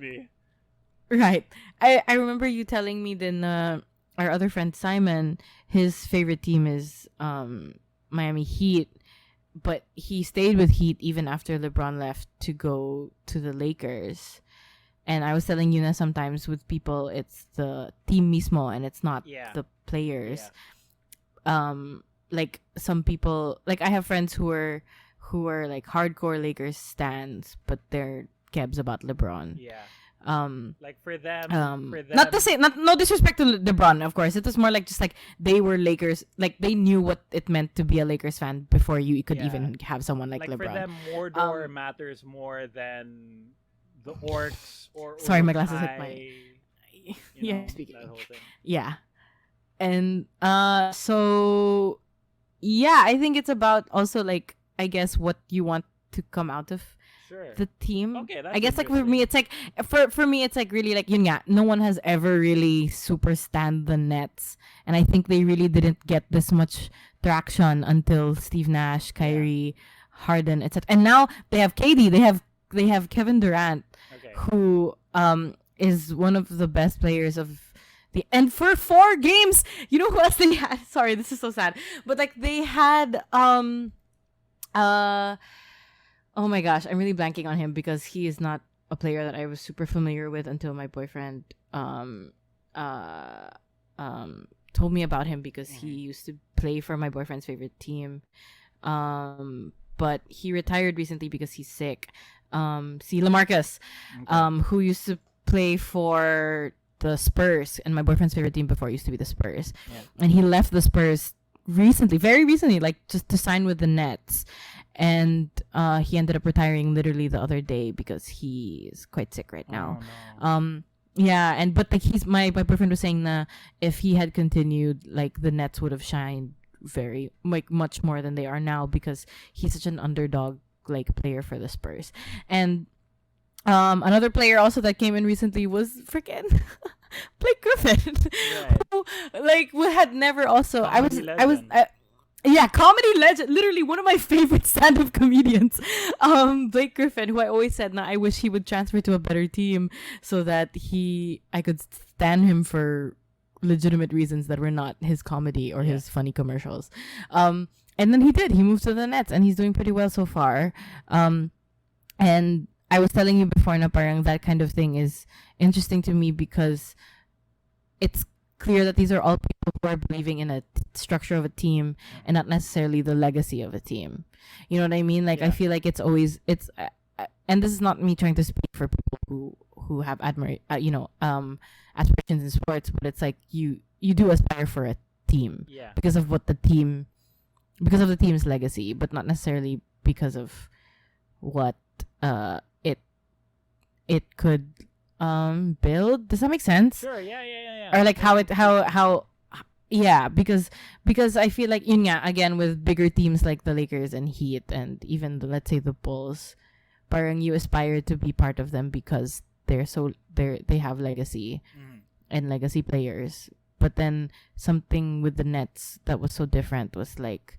Right. I remember you telling me then our other friend Simon, his favorite team is Miami Heat, but he stayed with Heat even after LeBron left to go to the Lakers. And I was telling you that sometimes with people it's the team mismo and it's not the players. Like some people, like I have friends who are like hardcore Lakers stans, but they're kebs about LeBron. Yeah. Like for them, not to say, no disrespect to LeBron, of course. It was more like just like they were Lakers, like they knew what it meant to be a Lakers fan before you could even have someone like LeBron. For them, Mordor matters more than the orcs or sorry, my glasses hit my. Speaking. That whole thing. Yeah, and so yeah, I think it's about also like I guess what you want to come out of the team. Okay, that's I guess like for me it's like for me it's like really like yun nga, no one has ever really super stand the Nets, and I think they really didn't get this much traction until Steve Nash, Kyrie, Harden, etc. And now they have KD, they have Kevin Durant, who is one of the best players of the and for 4 games, you know who else they had? Sorry, this is so sad, but like they had oh my gosh, I'm really blanking on him because he is not a player that I was super familiar with until my boyfriend told me about him because he used to play for my boyfriend's favorite team. But he retired recently because he's sick. See LaMarcus, who used to play for the Spurs, and my boyfriend's favorite team before used to be the Spurs. Yeah. And he left the Spurs very recently, like just to sign with the Nets. And he ended up retiring literally the other day because he is quite sick right now. Oh, no. Yeah, and but like he's my boyfriend was saying that if he had continued, like the Nets would have shined very like much more than they are now because he's such an underdog like player for the Spurs. And another player also that came in recently was freaking Blake Griffin, who like had never also comedy legend, literally one of my favorite stand-up comedians, Blake Griffin, who I always said, I wish he would transfer to a better team so that I could stand him for legitimate reasons that were not his comedy or his funny commercials. And then he moved to the Nets and he's doing pretty well so far. And I was telling you before na parang that kind of thing is interesting to me because it's clear that these are all people who are believing in a structure of a team and not necessarily the legacy of a team. You know what I mean? Like I feel like it's and this is not me trying to speak for people who have aspirations in sports, but it's like you do aspire for a team because of the team's legacy, but not necessarily because of what it could build. Does that make sense? Sure. Yeah. Or like because I feel like again with bigger teams like the Lakers and Heat and even let's say the Bulls, parang you aspire to be part of them because they have legacy and legacy players. But then something with the Nets that was so different was like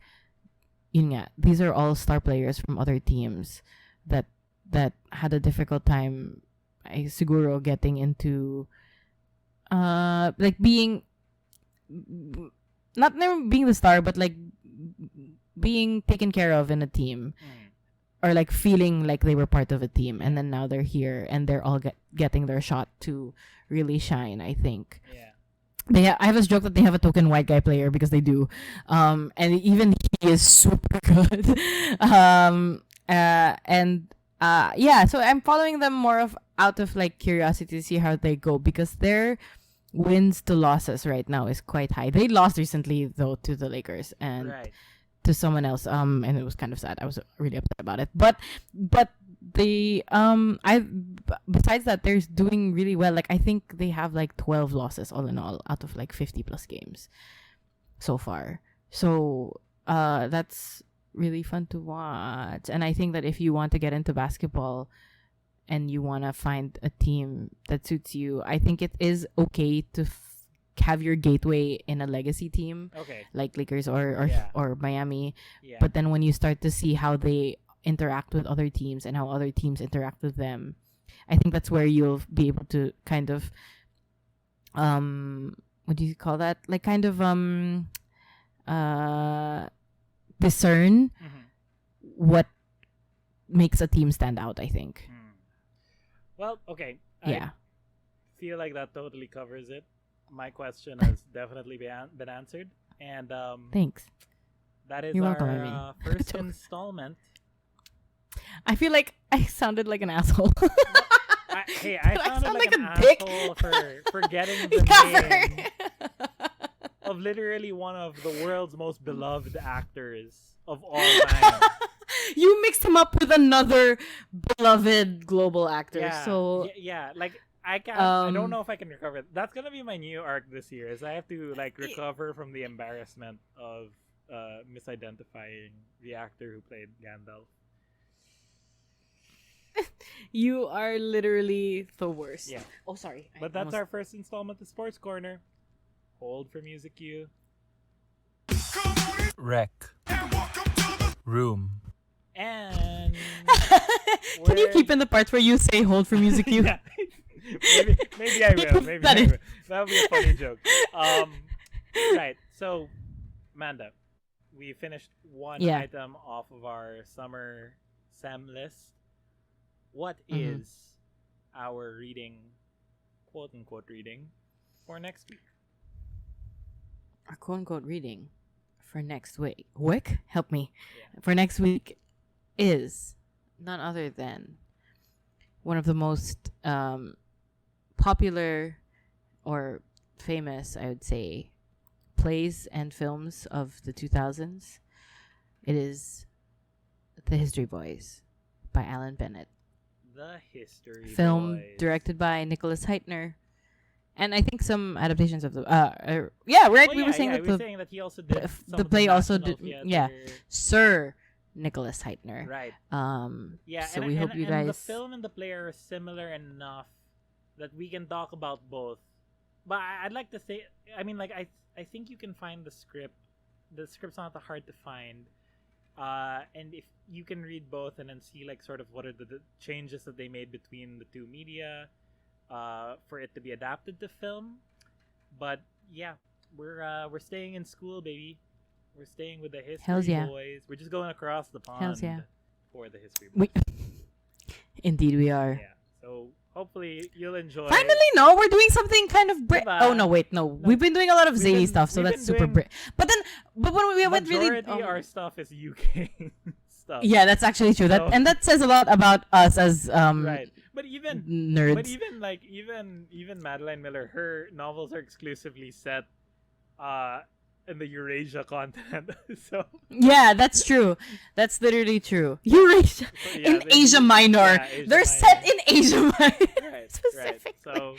these are all star players from other teams that had a difficult time siguro getting into like being not never being the star but like being taken care of in a team or like feeling like they were part of a team, and then now they're here and they're all getting their shot to really shine. I think I have this joke that they have a token white guy player because they do, and even he is super good. So I'm following them more out of like curiosity to see how they go because their wins to losses right now is quite high. They lost recently though to the Lakers and to someone else, and it was kind of sad. I was really upset about it. But they besides that they're doing really well. Like I think they have like 12 losses all in all out of like 50 plus games so far. So that's really fun to watch. And I think that if you want to get into basketball and you want to find a team that suits you, I think it is okay to have your gateway in a legacy team, Okay. like Lakers or Yeah. or Miami. Yeah. But then when you start to see how they interact with other teams and how other teams interact with them, I think that's where you'll be able to kind of what do you call that? Like kind of discern Mhm. what makes a team stand out, I think. Well, okay. Yeah. I feel like that totally covers it. My question has definitely been answered. And Thanks. that is You're our welcome, I mean. first installment. I feel like I sounded like an asshole. I But I sounded sound like like an a dick. asshole for getting the name of literally one of the world's most beloved actors of all time. You mixed him up with another beloved global actor. Yeah, So yeah, like I can't. I don't Um, know if I can recover. That's gonna be my new arc this year. Is I have to like recover from the embarrassment of misidentifying the actor who played Gandalf. you are literally the worst. Yeah. Oh, sorry. I But that's almost- our first installment of Sports Corner. Hold for music cue. Rec. Room. And Can you we're- keep in the parts where you say hold for music cue? Yeah. maybe I will. Maybe That I is- will. That would be a funny joke. Right. So, Amanda, we finished one Yeah. item off of our summer SEM list. What Mhm. is our reading, quote unquote reading, for next week? Our quote unquote reading for next week. Wick? Help me. Yeah. For next week is none other than one of the most popular or famous, I would say, plays and films of the 2000s. It is The History Boys by Alan Bennett. The History Film Boys. directed by Nicholas Heitner. And I think some adaptations of the yeah, right. Oh, we yeah, were saying yeah, that we were the saying that he also did some the of play also National did yeah, Theater. Sir Nicholas Heitner. Right. So Yeah, and, we and, hope you and the guys film and the play are similar enough that we can talk about both. But I'd like to say, I mean, like I think you can find the script. The script's not that hard to find, and if you can read both and then see like sort of what are the changes that they made between the two media, for it to be adapted to film. But yeah, we're staying in school, baby. We're staying with the History Hells yeah. Boys. We're just going across the pond Hells yeah. for the History Boys. Indeed we are. Yeah. So hopefully you'll enjoy. Finally, no, we're doing something kind of Diba? oh no, wait, no. We've been doing a lot of We've zany been- stuff, so we've that's been super doing- but when we haven't really Majority our stuff is UK stuff. yeah, that's actually true. So- And that says a lot about us as Right. But even nerds. But even Madeline Miller, her novels are exclusively set in the Eurasia continent. So Yeah, that's true. That's literally true. Eurasia yeah, in they- Asia Minor. yeah, Asia They're Minor. set in Asia Minor. right, Specifically. right. So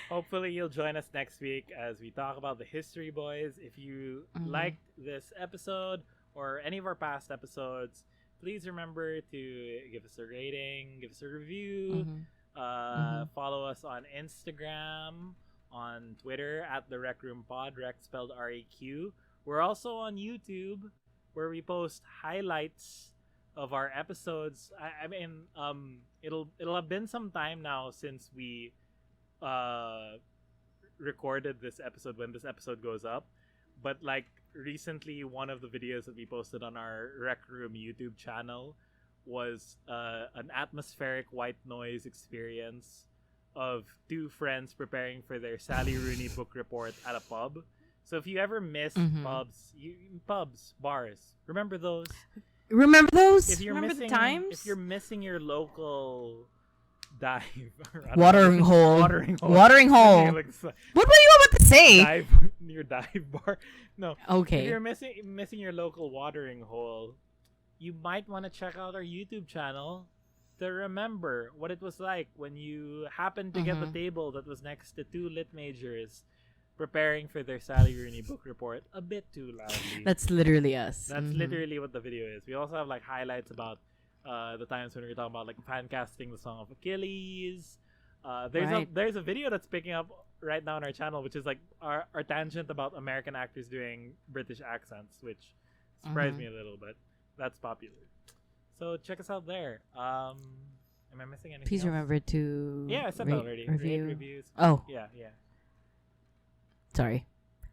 hopefully you'll join us next week as we talk about the History Boys. If you Mhm. liked this episode or any of our past episodes, please remember to give us a rating, give us a review, Mhm. follow us on Instagram, on Twitter at the Rec Room Pod, Rec spelled REQ. We're also on YouTube where we post highlights of our episodes. I mean, it'll have been some time now since we recorded this episode when this episode goes up, but like recently one of the videos that we posted on our Rec Room YouTube channel was an atmospheric white noise experience of two friends preparing for their Sally Rooney book report at a pub. So if you ever miss Mhm. pubs, bars, remember those. Remember those? If you're Remember missing, the times? if you're missing your local dive, I don't Watering know, hole. watering hole, Watering hole. Like, What were you about to say? dive your dive bar. No, if Okay. you're missing your local watering hole, you might want to check out our YouTube channel to remember what it was like when you happened to get the Mhm. table that was next to two lit majors preparing for their Sally Rooney book report a bit too loudly. That's literally us. That's Mhm. literally what the video is. We also have like highlights about the times when we were talking about like fan casting the song of Achilles. There's Right. a video that's picking up right now on our channel, which is like our tangent about American actors doing British accents, which surprised me a little, but that's popular. So check us out there. Am I missing anything? Please else? remember to Yeah, I said that already. review. Rate, reviews. Oh, Yeah. sorry,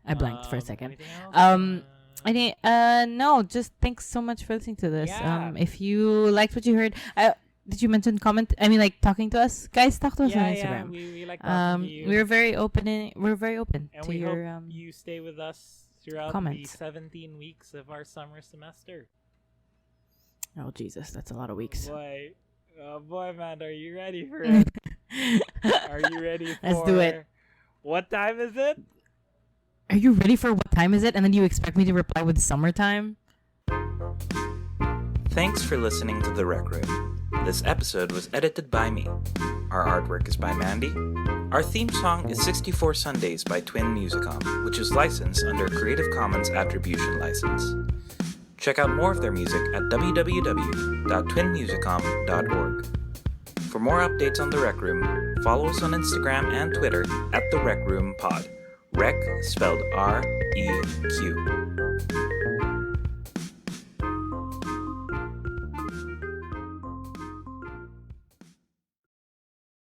I blanked for a second. Anything else? I think no, just thanks so much for listening to this. Yeah. If you liked what you heard, did you mention comment? I mean, like talking to us, guys. Talk to us on Instagram. We like talking to you. We're very open. We're very open And to we your hope you stay with us throughout comments. the 17 weeks of our summer semester. Oh Jesus, that's a lot of weeks. Boy, man, are you ready for it? Are you ready for Let's do it. What time is it? Are you ready for what time is it? And then you expect me to reply with summertime? Thanks for listening to The Rec Room. This episode was edited by me. Our artwork is by Mandy. Our theme song is 64 Sundays by Twin Musicom, which is licensed under Creative Commons Attribution License. Check out more of their music at www.twinmusicom.org. For more updates on The Rec Room, follow us on Instagram and Twitter at The Rec Room Pod. Rec spelled R-E-Q.